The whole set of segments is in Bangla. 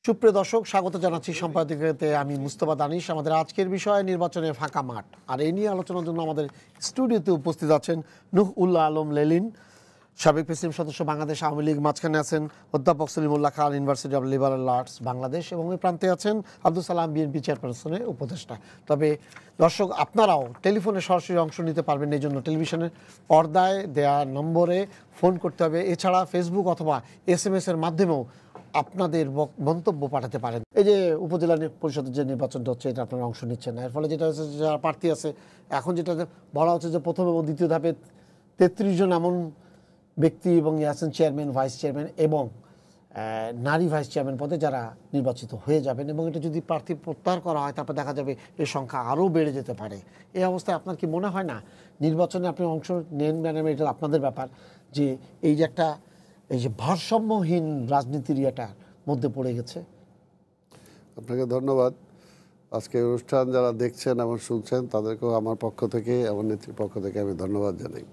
সুপ্রিয় দর্শক, স্বাগত জানাচ্ছি সম্পাদকীয়তে। আমি মুস্তফা দানিশ। আমাদের আজকের বিষয় নির্বাচনে ফাঁকা মাঠ, আর এই নিয়ে আলোচনার জন্য আমাদের স্টুডিওতে উপস্থিত আছেন নূহ উল্লাহ আলম লেলিন, সাবেক প্রেসিডেন্ট সদস্য, বাংলাদেশ আওয়ামী লীগ। মাঝখানে আছেন অধ্যাপক Salimullah Khan, University of Liberal Arts Bangladesh, এবং ওই প্রান্তে আছেন আব্দুল সালাম, বিএনপি চেয়ারপারসনের উপদেষ্টা। তবে দর্শক, আপনারাও টেলিফোনে সরাসরি অংশ নিতে পারবেন। এই জন্য টেলিভিশনের পর্দায় দেয়া নম্বরে ফোন করতে হবে। এছাড়া ফেসবুক অথবা SMS এর মাধ্যমেও আপনাদের মন্তব্য পাঠাতে পারেন। এই যে উপজেলা পরিষদের যে নির্বাচনটা হচ্ছে, এটা আপনারা অংশ নিচ্ছেন না। এর ফলে যেটা হচ্ছে, যারা প্রার্থী আছে, এখন যেটা বলা হচ্ছে যে প্রথম এবং দ্বিতীয় ধাপে 33 জন এমন ব্যক্তি এবং আছেন চেয়ারম্যান, ভাইস চেয়ারম্যান এবং নারী ভাইস চেয়ারম্যান পদে যারা নির্বাচিত হয়ে যাবেন, এবং এটা যদি প্রার্থী প্রত্যাহার করা হয় তারপর দেখা যাবে এই সংখ্যা আরও বেড়ে যেতে পারে। এই অবস্থায় আপনার কি মনে হয় না নির্বাচনে আপনি অংশ নেন ম্যাডাম, এটা আপনাদের ব্যাপার, যে এই যে একটা এই যে ভারসাম্যহীন রাজনীতির এটার মধ্যে পড়ে গেছে? আপনাকে ধন্যবাদ। আজকে অনুষ্ঠান যারা দেখছেন এবং শুনছেন তাদেরকেও আমার পক্ষ থেকে, আমার নেত্রীর পক্ষ থেকে আমি ধন্যবাদ জানাই।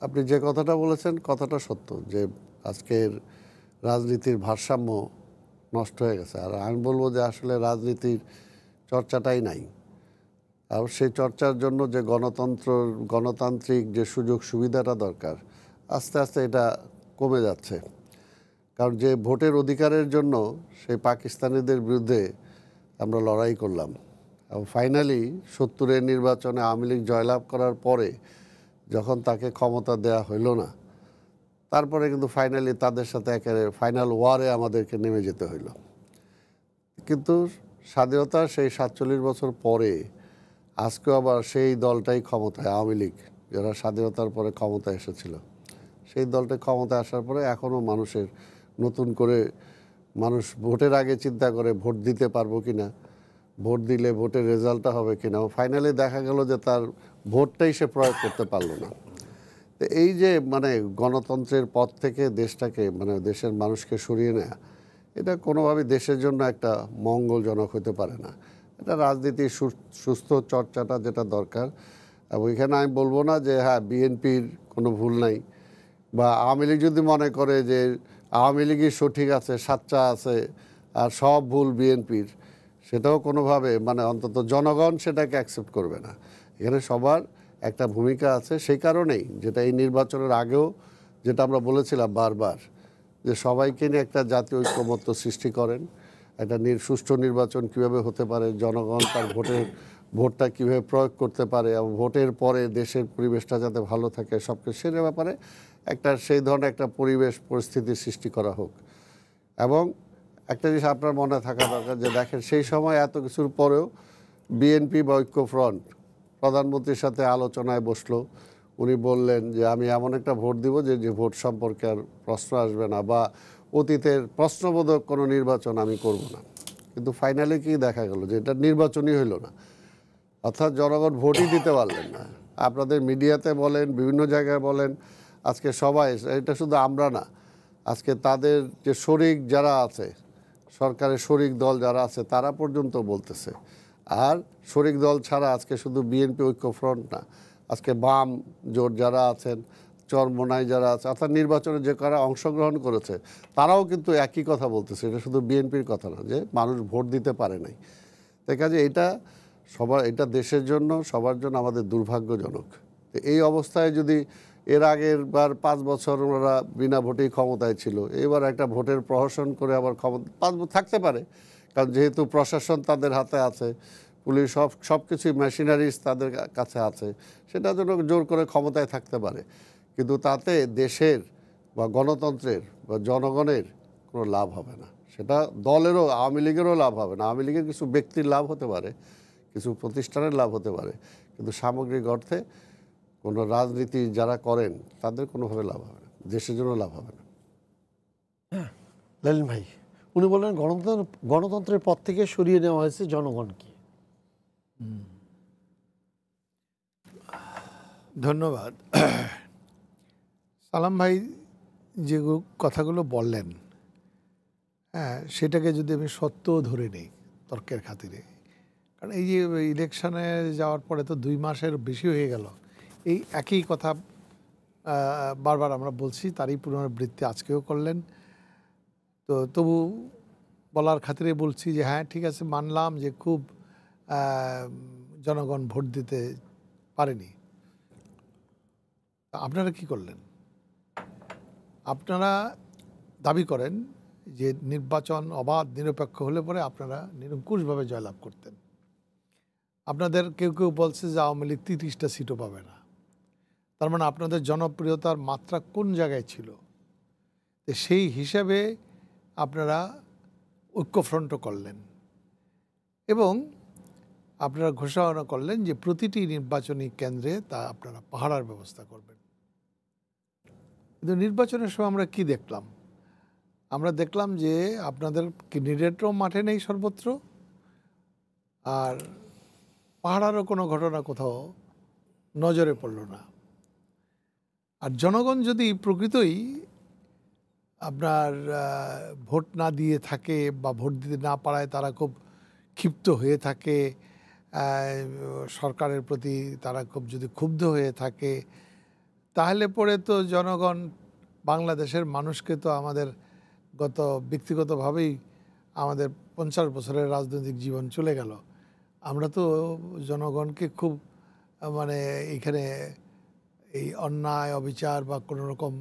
আপনি যে কথাটা বলেছেন, কথাটা সত্য, যে আজকের রাজনীতির ভারসাম্য নষ্ট হয়ে গেছে। আর আমি বলবো যে আসলে রাজনীতির চর্চাটাই নাই। আর সেই চর্চার জন্য যে গণতান্ত্রিক যে সুযোগ সুবিধাটা দরকার, আস্তে আস্তে এটা কমে যাচ্ছে। কারণ যে ভোটের অধিকারের জন্য সেই পাকিস্তানিদের বিরুদ্ধে আমরা লড়াই করলাম, এবং ফাইনালি 70-এর নির্বাচনে আওয়ামী লীগ জয়লাভ করার পরে যখন তাকে ক্ষমতা দেয়া হইল না, তারপরে কিন্তু ফাইনালি তাদের সাথে একেবারে ফাইনাল ওয়ারে আমাদেরকে নেমে যেতে হইল। কিন্তু স্বাধীনতার সেই 47 বছর পরে আজকেও আবার সেই দলটাই ক্ষমতায়, আওয়ামী লীগ, যারা স্বাধীনতার পরে ক্ষমতায় এসেছিল, সেই দলটা ক্ষমতায় আসার পরে এখনও মানুষের নতুন করে মানুষ ভোটের আগে চিন্তা করে ভোট দিতে পারবো কিনা, ভোট দিলে ভোটের রেজাল্টটা হবে কিনা। ফাইনালি দেখা গেল যে তার ভোটটাই সে প্রয়োগ করতে পারলো না। তো এই যে গণতন্ত্রের পথ থেকে দেশটাকে, দেশের মানুষকে সরিয়ে নেওয়া, এটা কোনোভাবেই দেশের জন্য একটা মঙ্গলজনক হতে পারে না। এটা রাজনীতির সুস্থ চর্চাটা যেটা দরকার। এবং এখানে আমি বলবো না যে হ্যাঁ বিএনপির কোনো ভুল নাই, বা আওয়ামী লীগ যদি মনে করে যে আওয়ামী লীগই সঠিক আছে, সাচ্চা আছে, আর সব ভুল বিএনপির, সেটাও কোনোভাবে অন্তত জনগণ সেটাকে অ্যাকসেপ্ট করবে না। এখানে সবার একটা ভূমিকা আছে। সেই কারণেই যেটা এই নির্বাচনের আগেও যেটা আমরা বলেছিলাম বারবার, যে সবাইকে নিয়ে একটা জাতীয় ঐক্যমত্য সৃষ্টি করেন, একটা সুষ্ঠু নির্বাচন কিভাবে হতে পারে, জনগণ তার ভোটটা কীভাবে প্রয়োগ করতে পারে, এবং ভোটের পরে দেশের পরিবেশটা যাতে ভালো থাকে, সব কিছু সেটার ব্যাপারে একটা সেই ধরনের একটা পরিবেশ পরিস্থিতির সৃষ্টি করা হোক। এবং একটা জিনিস আপনার মনে থাকা দরকার, যে দেখেন সেই সময় এত কিছুর পরেও বিএনপি বা ঐক্যফ্রন্ট প্রধানমন্ত্রীর সাথে আলোচনায় বসলো। উনি বললেন যে আমি এমন একটা ভোট দিব যে ভোট সম্পর্কে আর প্রশ্ন আসবে না, বা অতীতের প্রশ্নবোধক কোনো নির্বাচন আমি করব না। কিন্তু ফাইনালি কি দেখা গেল যে এটা নির্বাচনই হইল না, অর্থাৎ জনগণ ভোটই দিতে পারলেন না। আপনাদের মিডিয়াতে বলেন, বিভিন্ন জায়গায় বলেন, আজকে সবাই, এটা শুধু আমরা না, আজকে তাদের যে শরিক যারা আছে, সরকারের শরিক দল যারা আছে, তারা পর্যন্ত বলতেছে। আর শরিক দল ছাড়া আজকে শুধু বিএনপি ঐক্যফ্রন্ট না, আজকে বাম জোট যারা আছেন, চরমোনাই যারা আছে, অর্থাৎ নির্বাচনে যে কারা অংশগ্রহণ করেছে, তারাও কিন্তু একই কথা বলতেছে। এটা শুধু বিএনপির কথা না যে মানুষ ভোট দিতে পারে নাই। তাই কাজে এটা দেশের জন্য, সবার জন্য আমাদের দুর্ভাগ্যজনক। তো এই অবস্থায় যদি এর আগের বার 5 বছর ওরা বিনা ভোটেই ক্ষমতায় ছিল, এবার একটা ভোটের প্রহসন করে আবার ক্ষমতা 5 বছর থাকতে পারে, কারণ যেহেতু প্রশাসন তাদের হাতে আছে, পুলিশ সব কিছুই মেশিনারিজ তাদের কাছে আছে, সেটা জন্য জোর করে ক্ষমতায় থাকতে পারে। কিন্তু তাতে দেশের বা গণতন্ত্রের বা জনগণের কোনো লাভ হবে না। সেটা দলেরও, আওয়ামী লীগেরও লাভ হবে না। আওয়ামী লীগের কিছু ব্যক্তির লাভ হতে পারে, কিছু প্রতিষ্ঠানের লাভ হতে পারে, কিন্তু সামগ্রিক অর্থে কোনো রাজনীতি যারা করেন তাদের কোনোভাবে লাভ হবে না, দেশের জন্য লাভ হবে না। হ্যাঁ, লেলিন ভাই, উনি বললেন গণতন্ত্রের পথ থেকে সরিয়ে নেওয়া হয়েছে জনগণকে। ধন্যবাদ। সালাম ভাই যে কথাগুলো বললেন, হ্যাঁ, সেটাকে যদি আমি সত্য ধরে নিই তর্কের খাতিরে, কারণ এই যে ইলেকশনে যাওয়ার পরে তো 2 মাসের বেশি হয়ে গেল, এই একই কথা বারবার আমরা বলছি, তারই পুনরাবৃত্তি আজকেও করলেন। তো তবু বলার খাতিরে বলছি যে হ্যাঁ ঠিক আছে, মানলাম যে খুব জনগণ ভোট দিতে পারেনি। আপনারা কি করলেন? আপনারা দাবি করেন যে নির্বাচন অবাধ নিরপেক্ষ হলে পরে আপনারা নিরঙ্কুশভাবে জয়লাভ করতেন। আপনাদের কেউ কেউ বলছে যে আওয়ামী লীগ 30টা সিটও পাবে না। তার মানে আপনাদের জনপ্রিয়তার মাত্রা কোন জায়গায় ছিল? তো সেই হিসাবে আপনারা ঐক্যফ্রন্টও করলেন এবং আপনারা ঘোষণা করলেন যে প্রতিটি নির্বাচনী কেন্দ্রে তা আপনারা পাহারার ব্যবস্থা করবেন। কিন্তু নির্বাচনের সময় আমরা কি দেখলাম? আমরা দেখলাম যে আপনাদের ক্যান্ডিডেটও মাঠে নেই সর্বত্র, আর পাহারারও কোনো ঘটনা কোথাও নজরে পড়ল না। আর জনগণ যদি প্রকৃতই আপনার ভোট না দিয়ে থাকে বা ভোট দিতে না পারায় তারা খুব ক্ষিপ্ত হয়ে থাকে, সরকারের প্রতি তারা খুব যদি ক্ষুব্ধ হয়ে থাকে, তাহলে পরে তো জনগণ, বাংলাদেশের মানুষকে তো আমাদের গত ব্যক্তিগতভাবেই আমাদের 50 বছরের রাজনৈতিক জীবন চলে গেল, আমরা তো জনগণকে খুব মানে এইখানে এই অন্যায় অবিচার বা কোনো রকম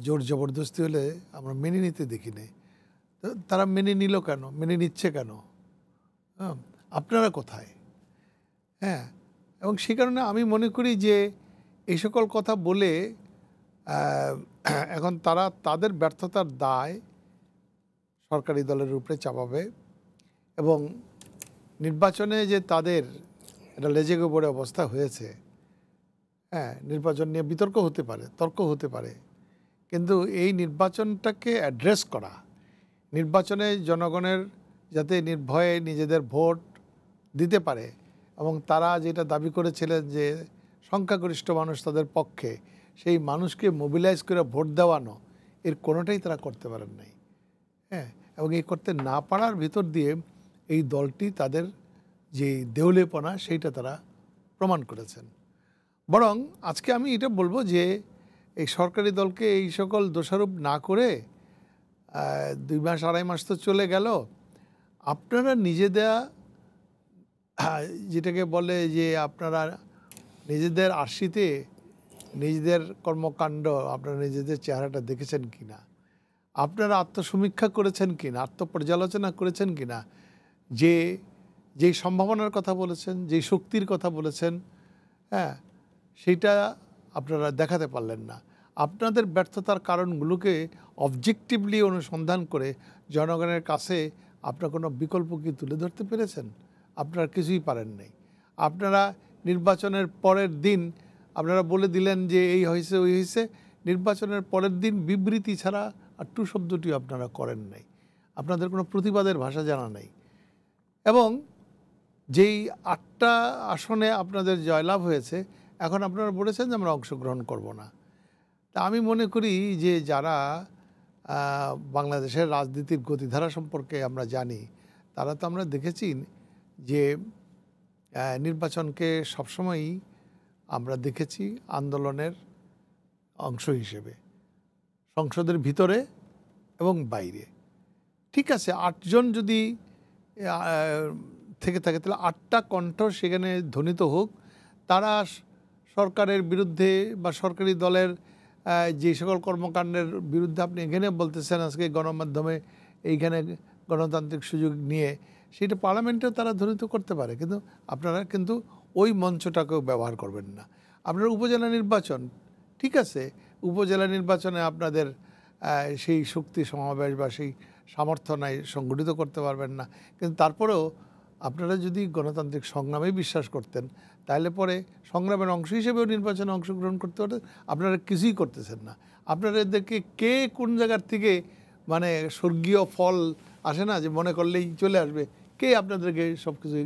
জোর জবরদস্তি হলে আমরা মেনে নিতে দেখি নাই। তো তারা মেনে নিল কেন? মেনে নিচ্ছে কেন? হ্যাঁ, আপনারা কোথায়? হ্যাঁ, এবং সে কারণে আমি মনে করি যে এই সকল কথা বলে এখন তারা তাদের ব্যর্থতার দায় সরকারি দলের উপরে চাপাবে এবং নির্বাচনে যে তাদের একটা লেজে গোবরে অবস্থা হয়েছে, হ্যাঁ, নির্বাচন নিয়ে বিতর্ক হতে পারে, তর্ক হতে পারে, কিন্তু এই নির্বাচনটাকে অ্যাড্রেস করা, নির্বাচনে জনগণের যাতে নির্ভয়ে নিজেদের ভোট দিতে পারে এবং তারা যেটা দাবি করেছিলেন যে সংখ্যাগরিষ্ঠ মানুষ তাদের পক্ষে, সেই মানুষকে মোবিলাইজ করে ভোট দেওয়ানো, এর কোনোটাই তারা করতে পারেন নাই। হ্যাঁ, এবং এই করতে না পারার ভিতর দিয়ে এই দলটি তাদের যে দেউলেপনা সেইটা তারা প্রমাণ করেছেন। বরং আজকে আমি এটা বলবো যে এই সরকারি দলকে এই সকল দোষারোপ না করে 2 মাস 2.5 মাস তো চলে গেল, আপনারা নিজেদের যেটাকে বলে যে আপনারা নিজেদের আশিতে নিজেদের কর্মকাণ্ড, আপনারা নিজেদের চেহারাটা দেখেছেন কিনা, আপনারা আত্মসমীক্ষা করেছেন কিনা, আত্মপর্যালোচনা করেছেন কিনা, যে যেই সম্ভাবনার কথা বলেছেন, যেই শক্তির কথা বলেছেন, হ্যাঁ, সেইটা আপনারা দেখাতে পারলেন না। আপনাদের ব্যর্থতার কারণগুলোকে অবজেক্টিভলি অনুসন্ধান করে জনগণের কাছে আপনারা কোনো বিকল্প কি তুলে ধরতে পেরেছেন? আপনারা কিছুই পারেন নাই। আপনারা নির্বাচনের পরের দিন আপনারা বলে দিলেন যে এই হয়েছে ওই হয়েছে, নির্বাচনের পরের দিন বিবৃতি ছাড়া আর টু শব্দটি আপনারা করেন নাই। আপনাদের কোনো প্রতিবাদের ভাষা জানা নাই এবং যেই 8টা আসনে আপনাদের জয়লাভ হয়েছে, এখন আপনারা বলেছেন যে আমরা অংশগ্রহণ করব না। তা আমি মনে করি যে যারা বাংলাদেশের রাজনীতির গতিধারা সম্পর্কে আমরা জানি, তারা তো আমরা দেখেছি যে নির্বাচনকে সবসময়ই আমরা দেখেছি আন্দোলনের অংশ হিসেবে, সংসদের ভিতরে এবং বাইরে। ঠিক আছে, 8 জন যদি থেকে থাকে তাহলে 8টা কণ্ঠ সেখানে ধ্বনিত হোক। তারা সরকারের বিরুদ্ধে বা সরকারি দলের যে সকল কর্মকাণ্ডের বিরুদ্ধে আপনি এখানে বলতেছেন আজকে গণমাধ্যমে এইখানে গণতান্ত্রিক সুযোগ নিয়ে, সেটা পার্লামেন্টেও তারা ধ্বনিত করতে পারে, কিন্তু আপনারা কিন্তু ওই মঞ্চটাকেও ব্যবহার করবেন না। আপনার উপজেলা নির্বাচন, ঠিক আছে, উপজেলা নির্বাচনে আপনাদের সেই শক্তি সমাবেশ বা সেই সামর্থ্য নাই, সংগঠিত করতে পারবেন না, কিন্তু তারপরেও আপনারা যদি গণতান্ত্রিক সংগ্রামে বিশ্বাস করতেন তাহলে পরে সংগ্রামের অংশ হিসেবেও নির্বাচনে অংশগ্রহণ করতে পারতেন। আপনারা কিছুই করতেছেন না। আপনাদেরকে কে কোন জায়গার থেকে মানে স্বর্গীয় ফল আসে না যে মনে করলেই চলে আসবে, কে আপনাদেরকে সব কিছু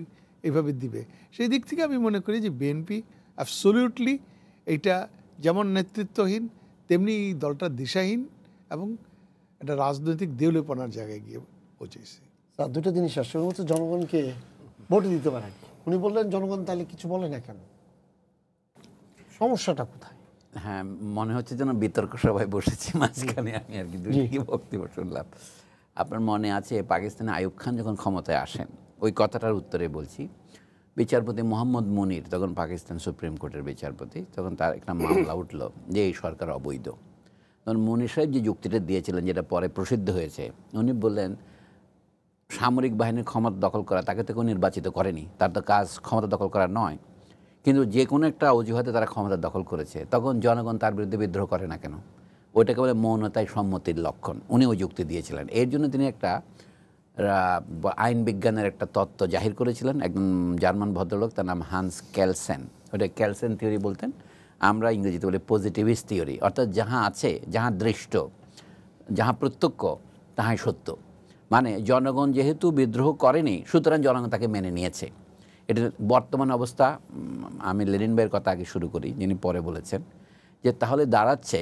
এইভাবে দিবে? সেই দিক থেকে আমি মনে করি যে বিএনপি অ্যাবসলিউটলি এইটা যেমন নেতৃত্বহীন, তেমনি এই দলটা দিশাহীন এবং একটা রাজনৈতিক দেউলেপনার জায়গায় গিয়ে পৌঁছেছে। স্যার, দুটো জিনিস আসছে। হচ্ছে জনগণকে ভোট দিতে পারেন, উনি বললেন জনগণ তাহলে কিছু বলে না কেন, সমস্যাটা কোথায়? হ্যাঁ, মনে হচ্ছে যেন বিতর্ক সভায় বসেছি মাঝখানে আমি আর কি দুটি বক্তব্য শুনলাম। আপনার মনে আছে পাকিস্তানে আইয়ুব খান যখন ক্ষমতায় আসেন, ওই কথাটার উত্তরে বলছি, বিচারপতি মোহাম্মদ মুনির তখন পাকিস্তান সুপ্রিম কোর্টের বিচারপতি, তখন তার একটা মামলা উঠল যে এই সরকার অবৈধ। তখন মুনির সাহেব যে যুক্তিটা দিয়েছিলেন, যেটা পরে প্রসিদ্ধ হয়েছে, উনি বললেন সামরিক বাহিনীর ক্ষমতা দখল করা, তাকে তো কেউ নির্বাচিত করেনি, তার তো কাজ ক্ষমতা দখল করা নয়, কিন্তু যে কোনো একটা অজুহাতে তারা ক্ষমতা দখল করেছে, তখন জনগণ তার বিরুদ্ধে বিদ্রোহ করে না কেন? ওইটাকে বলে মৌনতায় সম্মতির লক্ষণ। উনি ওই যুক্তি দিয়েছিলেন। এর জন্য তিনি একটা আইন বিজ্ঞানের একটা তত্ত্ব জাহির করেছিলেন, একজন জার্মান ভদ্রলোক, তার নাম হান্স ক্যালসেন। ওটা ক্যালসেন থিওরি বলতেন, আমরা ইংরেজিতে বলি পজিটিভিস্ট থিওরি। অর্থাৎ যাহা আছে, যাহা দৃষ্ট, যাহা প্রত্যক্ষ, তাহাই সত্য। মানে জনগণ যেহেতু বিদ্রোহ করেনি, সুতরাং জনগণ তাকে মেনে নিয়েছে। এটা বর্তমান অবস্থা। আমি লেনিন ভাইয়ের কথা আগে শুরু করি, যিনি পরে বলেছেন যে তাহলে দাঁড়াচ্ছে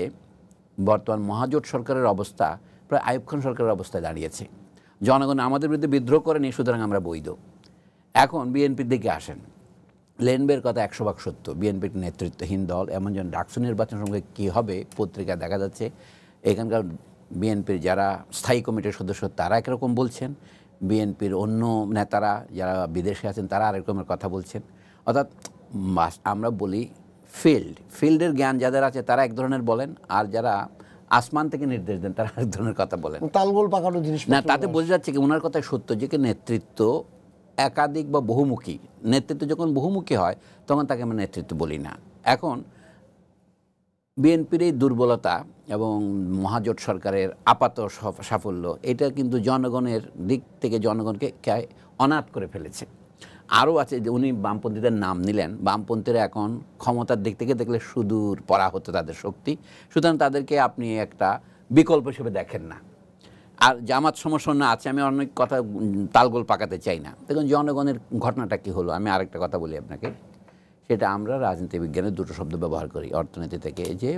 বর্তমান মহাজোট সরকারের অবস্থা প্রায় আইয়ুব খান সরকারের অবস্থায় দাঁড়িয়েছে। জনগণ আমাদের বিরুদ্ধে বিদ্রোহ করেনি, সুতরাং আমরা বৈধ। এখন বিএনপির দিকে আসেন, লেনিন ভাইয়ের কথা 100% সত্য। বিএনপির নেতৃত্বহীন দল, এমন যেন ডাকসু নির্বাচন সঙ্গে কী হবে পত্রিকায় দেখা যাচ্ছে, এখানকার বিএনপির যারা স্থায়ী কমিটির সদস্য তারা একরকম বলছেন, বিএনপির অন্য নেতারা যারা বিদেশে আছেন তারা আরেক রকমের কথা বলছেন। অর্থাৎ আমরা বলি ফিল্ডের জ্ঞান যাদের আছে তারা এক ধরনের বলেন, আর যারা আসমান থেকে নির্দেশ দেন তারা আরেক ধরনের কথা বলেন। তালগোল পাকানো জিনিস না, তাতে বোঝা যাচ্ছে কি ওনার কথাই সত্য, যে কি নেতৃত্ব একাধিক বা বহুমুখী। নেতৃত্ব যখন বহুমুখী হয় তখন তাকে আমরা নেতৃত্ব বলি না। এখন বিএনপির এই দুর্বলতা এবং মহাজোট সরকারের আপাত সাফল্য, এটা কিন্তু জনগণের দিক থেকে জনগণকে অনাথ করে ফেলেছে। আরও আছে যে উনি বামপন্থীদের নাম নিলেন, বামপন্থীরা এখন ক্ষমতার দিক থেকে দেখলে সুদূর পরা হতো তাদের শক্তি, সুতরাং তাদেরকে আপনি একটা বিকল্প হিসেবে দেখেন না। আর জামাত সমস্যা আছে, আমি অনেক কথা তালগোল পাকাতে চাই না। দেখুন জনগণের ঘটনাটা কী হলো, আমি আরেকটা কথা বলি আপনাকে, সেটা আমরা রাজনীতি বিজ্ঞানের দুটো শব্দ ব্যবহার করি অর্থনীতি থেকে, যে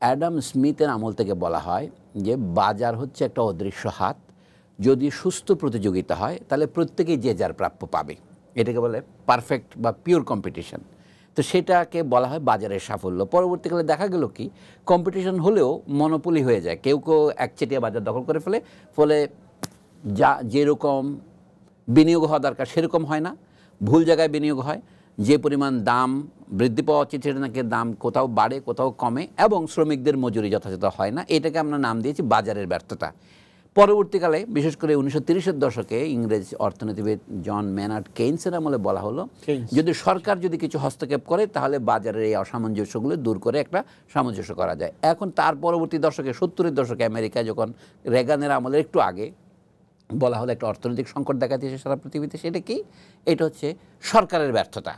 অ্যাডাম স্মিথের আমল থেকে বলা হয় যে বাজার হচ্ছে একটা অদৃশ্য হাত, যদি সুস্থ প্রতিযোগিতা হয় তাহলে প্রত্যেকেই যে যার প্রাপ্য পাবে, এটাকে বলে পারফেক্ট বা পিওর কম্পিটিশন। তো সেটাকে বলা হয় বাজারের সাফল্য। পরবর্তীকালে দেখা গেল কি, কম্পিটিশন হলেও মনোপলি হয়ে যায়, কেউ কেউ একচেটিয়া বাজার দখল করে ফলে যা যেরকম বিনিয়োগ হওয়া দরকার সেরকম হয় না, ভুল জায়গায় বিনিয়োগ হয়, যে পরিমাণ দাম বৃদ্ধি পাওয়া উচিত সেটা নাকি দাম কোথাও বাড়ে কোথাও কমে, এবং শ্রমিকদের মজুরি যথাযথ হয় না। এটাকে আমরা নাম দিয়েছি বাজারের ব্যর্থতা। পরবর্তীকালে বিশেষ করে 1930-এর দশকে ইংরেজ অর্থনীতিবিদ জন ম্যানার্ড কেইন্সের আমলে বলা হলো যদি সরকার যদি কিছু হস্তক্ষেপ করে তাহলে বাজারের এই অসামঞ্জস্যগুলো দূর করে একটা সামঞ্জস্য করা যায়। এখন তার পরবর্তী দশকে 70-এর দশকে আমেরিকায় যখন রেগানের আমলের একটু আগে বলা হলো একটা অর্থনৈতিক সংকট দেখা দিয়েছে সারা পৃথিবীতে, সেটা কি? এটা হচ্ছে সরকারের ব্যর্থতা।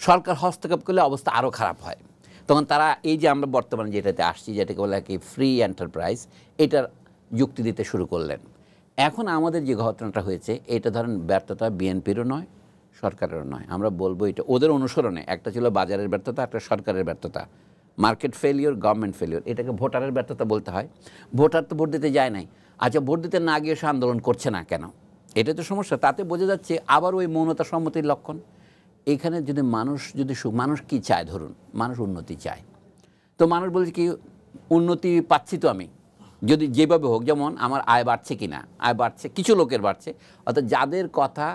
সরকার হস্তক্ষেপ করলে অবস্থা আরও খারাপ হয়। তখন তারা এই যে আমরা বর্তমানে যেটাতে আসছি, যেটাকে বলে কি ফ্রি এন্টারপ্রাইজ, এটার যুক্তি দিতে শুরু করলেন। এখন আমাদের যে ঘটনাটা হয়েছে, এটা ধরেন ব্যর্থতা বিএনপিরও নয়, সরকারেরও নয়, আমরা বলবো এটা ওদের অনুসরণে। একটা ছিল বাজারের ব্যর্থতা, একটা সরকারের ব্যর্থতা, মার্কেট ফেলিওর, গভর্নমেন্ট ফেলিওর। এটাকে ভোটারের ব্যর্থতা বলতে হয়। ভোটার তো ভোট দিতে যায় নাই, আচ্ছা ভোট দিতে না গিয়ে সে আন্দোলন করছে না কেন, এটা তো সমস্যা। তাতে বোঝা যাচ্ছে আবার ওই মৌনতা সম্মতির লক্ষণ। এখানে যদি মানুষ কি চায়, ধরুন মানুষ উন্নতি চায়, তো মানুষ বলছে কি উন্নতি পাচ্ছি তো আমি, যদি যেভাবে হোক, যেমন আমার আয় বাড়ছে কি না, আয় বাড়ছে, কিছু লোকের বাড়ছে, অর্থাৎ যাদের কথা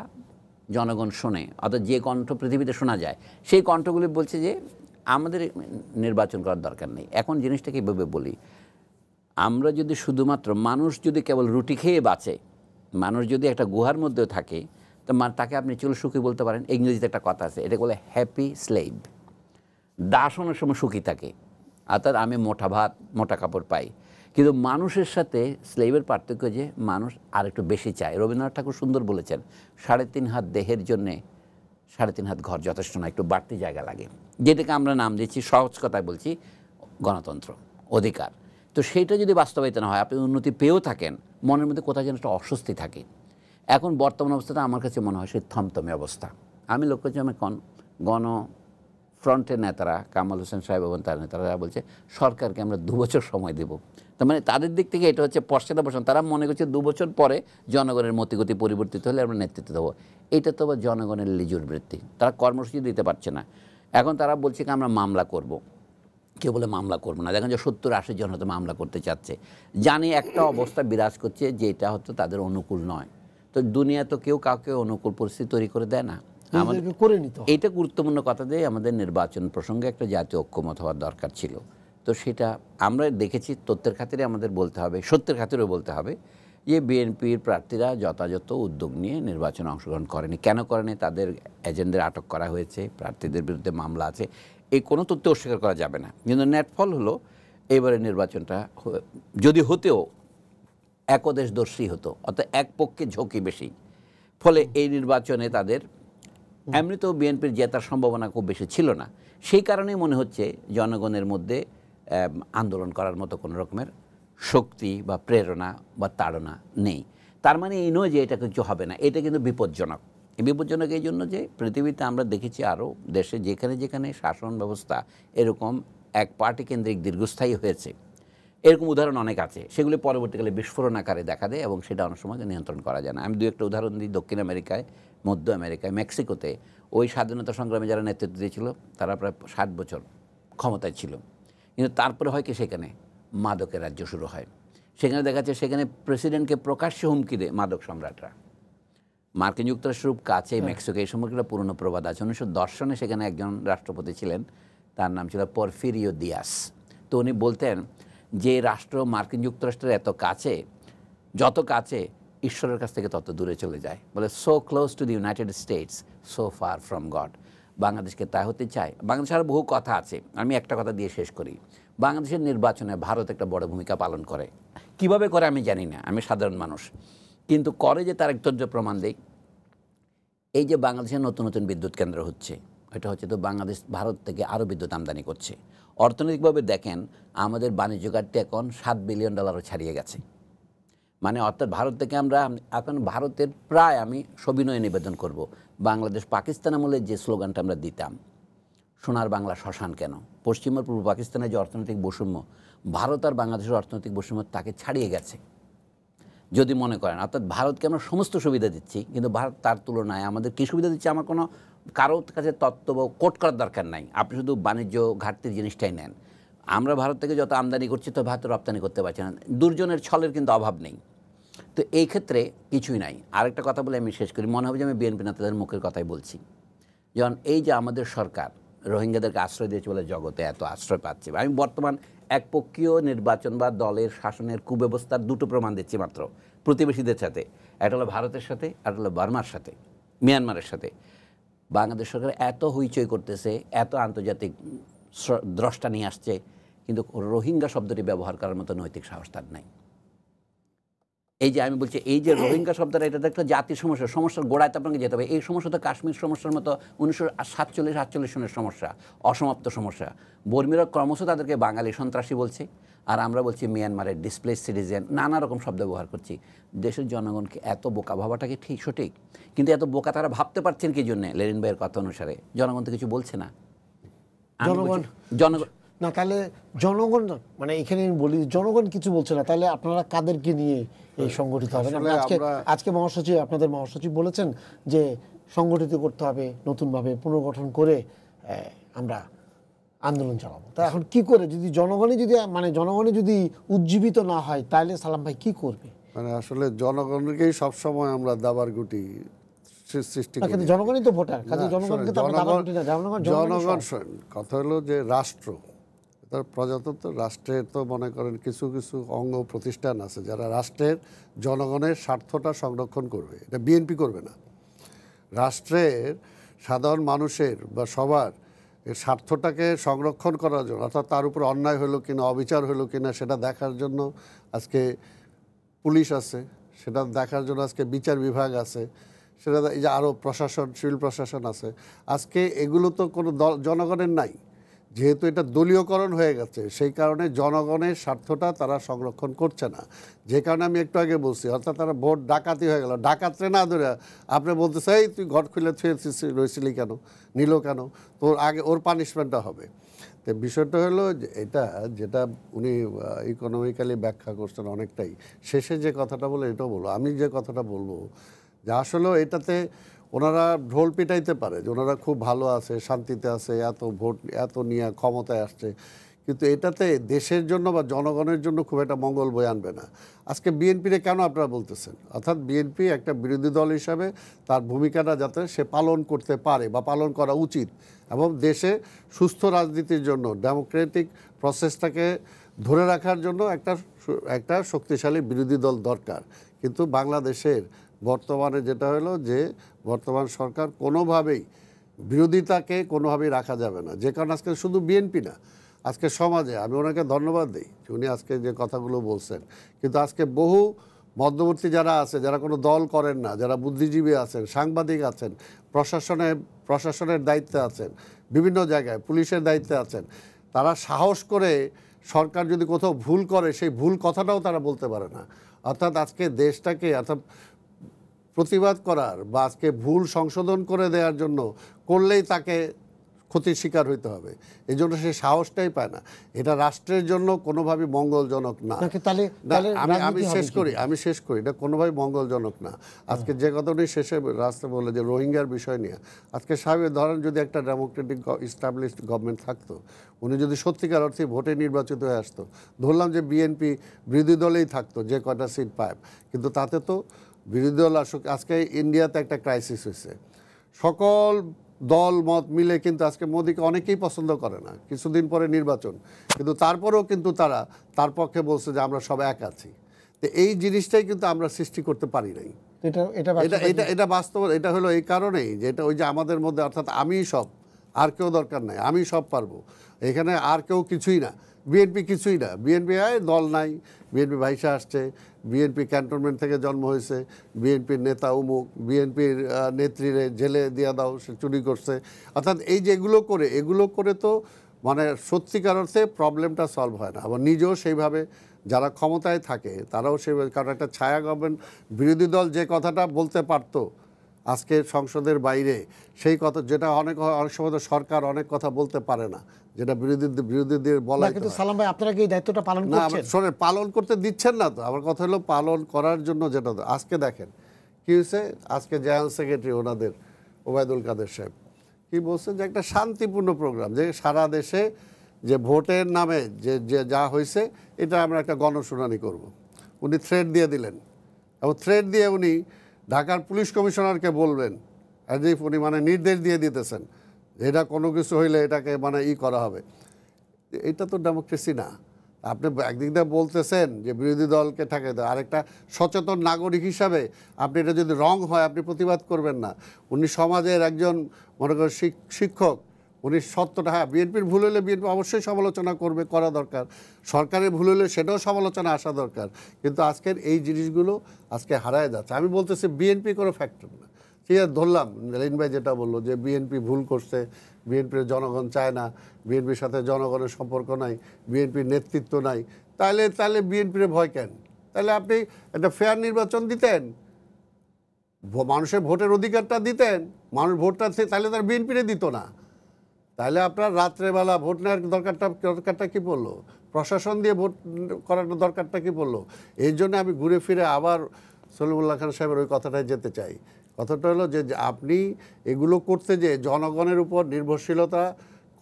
জনগণ শোনে, অর্থাৎ যে কণ্ঠ পৃথিবীতে শোনা যায়, সেই কণ্ঠগুলি বলছে যে আমাদের নির্বাচন করার দরকার নেই। এখন জিনিসটাকে এভাবে বলি, আমরা যদি শুধুমাত্র মানুষ যদি কেবল রুটি খেয়ে বাঁচে, মানুষ যদি একটা গুহার মধ্যেও থাকে, তো তাকে আপনি চুল সুখী বলতে পারেন। ইংরেজিতে একটা কথা আছে, এটা বলে হ্যাপি স্লেভ। দাস অনেক সময় সুখী থাকে, অর্থাৎ আমি মোটা ভাত মোটা কাপড় পাই, কিন্তু মানুষের সাথে স্লেভের পার্থক্য যে মানুষ আর একটু বেশি চায়। রবীন্দ্রনাথ ঠাকুর সুন্দর বলেছেন, 3.5 হাত দেহের জন্যে 3.5 হাত ঘর যথেষ্ট না, একটু বাড়তি জায়গা লাগে, যেটাকে আমরা নাম দিচ্ছি, সহজ কথায় বলছি, গণতন্ত্র, অধিকার। তো সেইটা যদি বাস্তবায়িত না হয়, আপনি উন্নতি পেয়েও থাকেন, মনের মধ্যে কোথাও যেন একটা অস্বস্তি থাকে। এখন বর্তমান অবস্থাটা আমার কাছে মনে হয় সেই থমথমে অবস্থা। আমি লক্ষ্য করছি, আমি গণ ফ্রন্টের নেতারা, কামাল হোসেন সাহেব এবং তার নেতারা বলছে সরকারকে আমরা 2 বছর সময় দেব। তার মানে তাদের দিক থেকে এটা হচ্ছে পশ্চাদাপসরণ। তারা মনে করছে 2 বছর পরে জনগণের মতিগতি পরিবর্তিত হলে আমরা নেতৃত্ব দেবো। এটা তো আবার জনগণের লিজুর বৃত্তি, তারা কর্মসূচি দিতে পারছে না। এখন তারা বলছে কি আমরা মামলা করব, কেউ বলে মামলা করবো না, দেখেন যে 70-80 জন হয়তো মামলা করতে চাচ্ছে, জানি একটা অবস্থা বিরাজ করছে যে এটা হয়তো তাদের অনুকূল নয়। তো দুনিয়া তো কেউ কাউকে অনুকূল পরিস্থিতি তৈরি করে দেয় না, আমাদের করে নিতে হবে। এইটা গুরুত্বপূর্ণ কথা যে আমাদের নির্বাচন প্রসঙ্গে একটা জাতীয় ঐক্যমত হওয়ার দরকার ছিল। তো সেটা আমরা দেখেছি, তথ্যের খাতিরে আমাদের বলতে হবে, সত্যের খাতিরেও বলতে হবে যে বিএনপির প্রার্থীরা যথাযথ উদ্যোগ নিয়ে নির্বাচনে অংশগ্রহণ করেনি। কেন করেনি? তাদের এজেন্টদের আটক করা হয়েছে, প্রার্থীদের বিরুদ্ধে মামলা আছে, এই কোনো তথ্য অস্বীকার করা যাবে না। কিন্তু নেটফল হলো এবারে নির্বাচনটা যদি হতেও একদেশদর্শী হতো, অর্থাৎ এক পক্ষে ঝুঁকি বেশি, ফলে এই নির্বাচনে তাদের এমনিতেও বিএনপির জেতার সম্ভাবনা খুব বেশি ছিল না। সেই কারণেই মনে হচ্ছে জনগণের মধ্যে আন্দোলন করার মতো কোনো রকমের শক্তি বা প্রেরণা বা তাড়না নেই। তার মানে এই নয় যে এটা কিছু হবে না, এটা কিন্তু বিপজ্জনক। বিপজ্জনক এই জন্য যে পৃথিবীতে আমরা দেখেছি আরও দেশে যেখানে যেখানে শাসন ব্যবস্থা এরকম এক পার্টি কেন্দ্রিক দীর্ঘস্থায়ী হয়েছে, এরকম উদাহরণ অনেক আছে, সেগুলি পরবর্তীকালে বিস্ফোরণ আকারে দেখা দেয় এবং সেটা অনেক সময় নিয়ন্ত্রণ করা যায় না। আমি দু একটা উদাহরণ দিই, দক্ষিণ আমেরিকায়, মধ্য আমেরিকায়, মেক্সিকোতে ওই স্বাধীনতা সংগ্রামে যারা নেতৃত্ব দিয়েছিল তারা প্রায় 60 বছর ক্ষমতায় ছিল, কিন্তু তারপরে হয় কি সেখানে মাদকের রাজ্য শুরু হয়। সেখানে দেখা যাচ্ছে সেখানে প্রেসিডেন্টকে প্রকাশ্যে হুমকি দেয় মাদক সম্রাটরা। মার্কিন যুক্তরাষ্ট্রের কাছে মেক্সিকো এই সম্পর্কে পুরনো প্রবাদ আছে। 1910 সনে সেখানে একজন রাষ্ট্রপতি ছিলেন, তার নাম ছিল পরফিরিও দিয়াস। তো উনি বলতেন যে রাষ্ট্র মার্কিন যুক্তরাষ্ট্রের এত কাছে, যত কাছে ঈশ্বরের কাছ থেকে তত দূরে চলে যায়, বলে so close to the United states so far from god. বাংলাদেশকে তাই হতে চায়। বাংলাদেশের আরও বহু কথা আছে, আমি একটা কথা দিয়ে শেষ করি। বাংলাদেশের নির্বাচনে ভারত একটা বড় ভূমিকা পালন করে, কিভাবে করে আমি জানি না, আমি সাধারণ মানুষ, কিন্তু করে যে তার একতর্য প্রমাণ দেয়। এই যে বাংলাদেশের নতুন নতুন বিদ্যুৎ কেন্দ্র হচ্ছে, এটা হচ্ছে তো বাংলাদেশ ভারত থেকে আরও বিদ্যুৎ আমদানি করছে। অর্থনৈতিকভাবে দেখেন আমাদের বাণিজ্য ঘাটতি এখন $7 বিলিয়ন ছাড়িয়ে গেছে। মানে অর্থাৎ ভারত থেকে আমরা এখন ভারতের প্রায়, আমি সবিনয়ে নিবেদন করব, বাংলাদেশ পাকিস্তান আমলে যে স্লোগানটা আমরা দিতাম, সোনার বাংলা শ্মশান কেন, পশ্চিম আর পূর্ব পাকিস্তানের যে অর্থনৈতিক বৈষম্য, ভারত আর বাংলাদেশের অর্থনৈতিক বৈষম্য তাকে ছাড়িয়ে গেছে যদি মনে করেন। অর্থাৎ ভারতকে আমরা সমস্ত সুবিধা দিচ্ছি, কিন্তু ভারত তার তুলনায় আমাদের কী সুবিধা দিচ্ছে আমার কোনো কারোর কাছে তত্ত্ব বা কোট করার দরকার নাই। আপনি শুধু বাণিজ্য ঘাটতির জিনিসটাই নেন। আমরা ভারত থেকে যত আমদানি করছি তো ভারত রপ্তানি করতে পারছি না। দুর্জনের ছলের কিন্তু অভাব নেই। তো এই ক্ষেত্রে কিছুই নাই। আরেকটা কথা বলে আমি শেষ করি, মনে হবে যে আমি বিএনপি নেতাদের মুখের কথাই বলছি। যেমন এই যে আমাদের সরকার রোহিঙ্গাদেরকে আশ্রয় দিয়েছে বলে জগতে এত আশ্রয় পাচ্ছে, আমি বর্তমান একপক্ষীয় নির্বাচন বা দলের শাসনের কুব্যবস্থার দুটো প্রমাণ দিচ্ছি মাত্র প্রতিবেশীদের সাথে, একটা হলো ভারতের সাথে, একটা হলো বার্মার সাথে, মিয়ানমারের সাথে। বাংলাদেশ সরকার এত হইচই করতেছে, এত আন্তর্জাতিক দ্রষ্টা নিয়ে আসছে, কিন্তু রোহিঙ্গা শব্দটি ব্যবহার করার মতো নৈতিক সাহস তার নাই। এই যে আমি বলছি, এই যে রোহিঙ্গা শব্দটা, এটা একটা জাতির সমস্যা, সমস্যার গোড়ায় তো আপনাকে যেতে হবে। এই সমস্যা তো কাশ্মীর সমস্যার মতো 1947-48 সনের সমস্যা, অসমাপ্ত সমস্যা। বর্মীরা ক্রমশ তাদেরকে বাঙালি সন্ত্রাসী বলছে, আর আমরা বলছি মিয়ানমারের ডিসপ্লেস সিটিজেন, নানা রকম শব্দ ব্যবহার করছি। দেশের জনগণকে এত বোকা ভাবাটা কি ঠিক সঠিক? কিন্তু এত বোকা তারা ভাবতে পারছেন কি জন্যে? লেনিন ভাইয়ের কথা অনুসারে জনগণ তো কিছু বলছে না। জনগণ না, তাহলে জনগণ, মানে এখানে আমি বলি জনগণ কিছু বলছে না, তাহলে আপনারা কাদেরকে নিয়ে এই সংগঠিত হবে? আজকে মহাসচিব, আপনাদের মহাসচিব বলেছেন যে সংগঠিত করতে হবে, নতুনভাবে পুনর্গঠন করে আমরা আন্দোলন চালাবো। তা এখন কি করে, যদি জনগণই যদি উজ্জীবিত না হয়, তাহলে সালাম ভাই কি করবে? মানে আসলে জনগণকেই সবসময় আমরা দাবার গুটি সৃষ্টি করি। জনগণই তো ভোটার, কাজে জনগণকে তো আমরা দাবার গুটি না। জনগণ কথা হলো যে রাষ্ট্র, প্রজাতন্ত্র রাষ্ট্রের তো মনে করেন কিছু কিছু অঙ্গ প্রতিষ্ঠান আছে যারা রাষ্ট্রের জনগণের স্বার্থটা সংরক্ষণ করবে। এটা বিএনপি করবে না। রাষ্ট্রের সাধারণ মানুষের বা সবার স্বার্থটাকে সংরক্ষণ করার জন্য, অর্থাৎ তার উপর অন্যায় হলো কিনা, অবিচার হলো কিনা সেটা দেখার জন্য আজকে পুলিশ আছে, সেটা দেখার জন্য আজকে বিচার বিভাগ আছে, সেটা এই যে আরও প্রশাসন, সিভিল প্রশাসন আছে। আজকে এগুলো তো কোনো জনগণের নাই, যেহেতু এটা দলীয়করণ হয়ে গেছে, সেই কারণে জনগণের স্বার্থটা তারা সংরক্ষণ করছে না। যে কারণে আমি একটু আগে বলছি, অর্থাৎ তারা ভোট ডাকাতি হয়ে গেল। ডাকাতরে না ধরে আপনি বলতেছে এই তুই ঘট খুলে রয়েছিলি কেন, নিল কেন, তোর আগে ওর পানিশমেন্টটা হবে। তো বিষয়টা হলো এটা, যেটা উনি ইকোনমিক্যালি ব্যাখ্যা করছেন অনেকটাই, শেষে যে কথাটা বলে এটাও বলবো, আমি যে কথাটা বলবো যে আসলে এটাতে ওনারা ঢোল পিটাইতে পারে যে ওনারা খুব ভালো আছে, শান্তিতে আছে, এত ভোট এত নিয়ে ক্ষমতায় আসছে, কিন্তু এটাতে দেশের জন্য বা জনগণের জন্য খুব একটা মঙ্গল বয়ে আনবে না। আজকে বিএনপিরে কেন আপনারা বলতেছেন, অর্থাৎ বিএনপি একটা বিরোধী দল হিসাবে তার ভূমিকাটা যাতে সে পালন করতে পারে বা পালন করা উচিত, এবং দেশে সুস্থ রাজনীতির জন্য ডেমোক্রেটিক প্রসেসটাকে ধরে রাখার জন্য একটা শক্তিশালী বিরোধী দল দরকার। কিন্তু বাংলাদেশের বর্তমানে যেটা হলো যে বর্তমান সরকার কোনোভাবেই বিরোধিতাকে কোনোভাবেই রাখা যাবে না, যে কারণে আজকে শুধু বিএনপি না, আজকে সমাজে আমি ওনাকে ধন্যবাদ দিই যে উনি আজকে যে কথাগুলো বলছেন, কিন্তু আজকে বহু মধ্যবর্তী যারা আছে, যারা কোনো দল করেন না, যারা বুদ্ধিজীবী আছেন, সাংবাদিক আছেন, প্রশাসনের দায়িত্বে আছেন, বিভিন্ন জায়গায় পুলিশের দায়িত্বে আছেন, তারা সাহস করে সরকার যদি কোথাও ভুল করে সেই ভুল কথাটাও তারা বলতে পারে না। অর্থাৎ আজকে দেশটাকে প্রতিবাদ করার বা আজকে ভুল সংশোধন করে দেওয়ার জন্য করলেই তাকে ক্ষতির শিকার হইতে হবে, এই জন্য সে সাহসটাই পায় না। এটা রাষ্ট্রের জন্য কোনোভাবেই মঙ্গলজনক না। আমি শেষ করি এটা কোনোভাবেই মঙ্গলজনক না। আজকে যে কথাটি শেষে রাস্তা বলে যে রোহিঙ্গার বিষয় নিয়ে, আজকে স্বাভাবিক ধরেন যদি একটা ডেমোক্রেটিক ইস্টাবলিশড গভর্নমেন্ট থাকতো, উনি যদি সত্যিকার অর্থে ভোটে নির্বাচিত হয়ে আসতো, ধরলাম যে বিএনপি বিরোধী দলেই থাকতো, যে কয়টা সিট পায়, কিন্তু তাতে তো বিরোধী দল আসুক। আজকে ইন্ডিয়াতে একটা ক্রাইসিস হয়েছে, সকল দল মত মিলে কিন্তু আজকে মোদিকে অনেকেই পছন্দ করে না, কিছুদিন পরে নির্বাচন, কিন্তু তারপরেও কিন্তু তার পক্ষে বলছে যে আমরা সব এক আছি। তো এই জিনিসটাই কিন্তু আমরা সৃষ্টি করতে পারি নাই। এটা বাস্তব। এটা হলো এই কারণেই যে এটা ওই যে আমাদের মধ্যে, অর্থাৎ আমি সব, আর কেউ দরকার নাই, আমি সব পারবো, এখানে আর কেউ কিছুই না, বিএনপি কিছুই না, বিএনপি দল নাই, বিএনপি ভাইসা আসছে, বিএনপি ক্যান্টনমেন্ট থেকে জন্ম হয়েছে, বিএনপির নেতা উমুক, বিএনপির নেত্রীরে জেলে দিয়ে দাও, সে চুরি করছে। অর্থাৎ এই যে এগুলো করে তো মানে সত্যিকার অর্থে প্রবলেমটা সলভ হয় না। আবার নিজেও সেইভাবে যারা ক্ষমতায় থাকে তারাও সেইভাবে, কারণ একটা ছায়া গভর্নমেন্ট, বিরোধী দল যে কথাটা বলতে পারতো আজকে সংসদের বাইরে, সেই কথা যেটা অনেক সময় সরকার অনেক কথা বলতে পারে না, যেটা বিরোধীদের বলা। কিন্তু সালাম ভাই, আপনারা কি এই দায়িত্বটা পালন করছেন? শোনেন, পালন করতে দিচ্ছেন না তো। আমার কথা হলো পালন করার জন্য যেটা আজকে দেখেন কি হয়েছে। আজকে জেনারেল সেক্রেটারি ওনাদের ওবায়দুল কাদের সাহেব কি বলছেন যে একটা শান্তিপূর্ণ প্রোগ্রাম, যে সারা দেশে যে ভোটের নামে যে যা হয়েছে এটা আমরা একটা গণশুনানি করব। উনি থ্রেট দিয়ে দিলেন, এবং থ্রেট দিয়ে উনি ঢাকার পুলিশ কমিশনারকে বলবেন, অ্যাজ ইফ উনি মানে নির্দেশ দিয়ে দিতেছেন এটা কোনো কিছু হইলে এটাকে মানে করা হবে। এটা তো ডেমোক্রেসি না। আপনি একদিক দিয়ে বলতেছেন যে বিরোধী দলকে ঠেকাই দেয়, আরেকটা সচেতন নাগরিক হিসাবে আপনি এটা যদি রং হয় আপনি প্রতিবাদ করবেন না। উনি সমাজের একজন মনে করেন শিক্ষক, উনি সত্যটা, হ্যাঁ বিএনপির ভুল হলে বিএনপি অবশ্যই সমালোচনা করা দরকার, সরকারের ভুল হলে সেটাও সমালোচনা আসা দরকার, কিন্তু আজকের এই জিনিসগুলো আজকে হারায় যাচ্ছে। আমি বলতেছি বিএনপি কোনো ফ্যাক্টর না। ঠিক আছে, ধরলাম লেলিন ভাই যেটা বললো যে বিএনপি ভুল করছে, বিএনপির জনগণ চায় না, বিএনপির সাথে জনগণের সম্পর্ক নাই, বিএনপির নেতৃত্ব নাই, তাহলে বিএনপির ভয় কেন? তাহলে আপনি একটা ফেয়ার নির্বাচন দিতেন, মানুষের ভোটের অধিকারটা দিতেন, মানুষ ভোটটা, তাহলে তার বিএনপিরে দিত না। তাহলে আপনার রাত্রেবেলা ভোট নেওয়ার দরকারটা কী পড়লো? প্রশাসন দিয়ে ভোট করার দরকারটা কী পড়লো? এই জন্য আমি ঘুরে ফিরে আবার সলিমুল্লাহ খান সাহেবের ওই কথাটায় যেতে চাই। কথাটা হলো যে আপনি এগুলো করতে যে জনগণের উপর নির্ভরশীলতা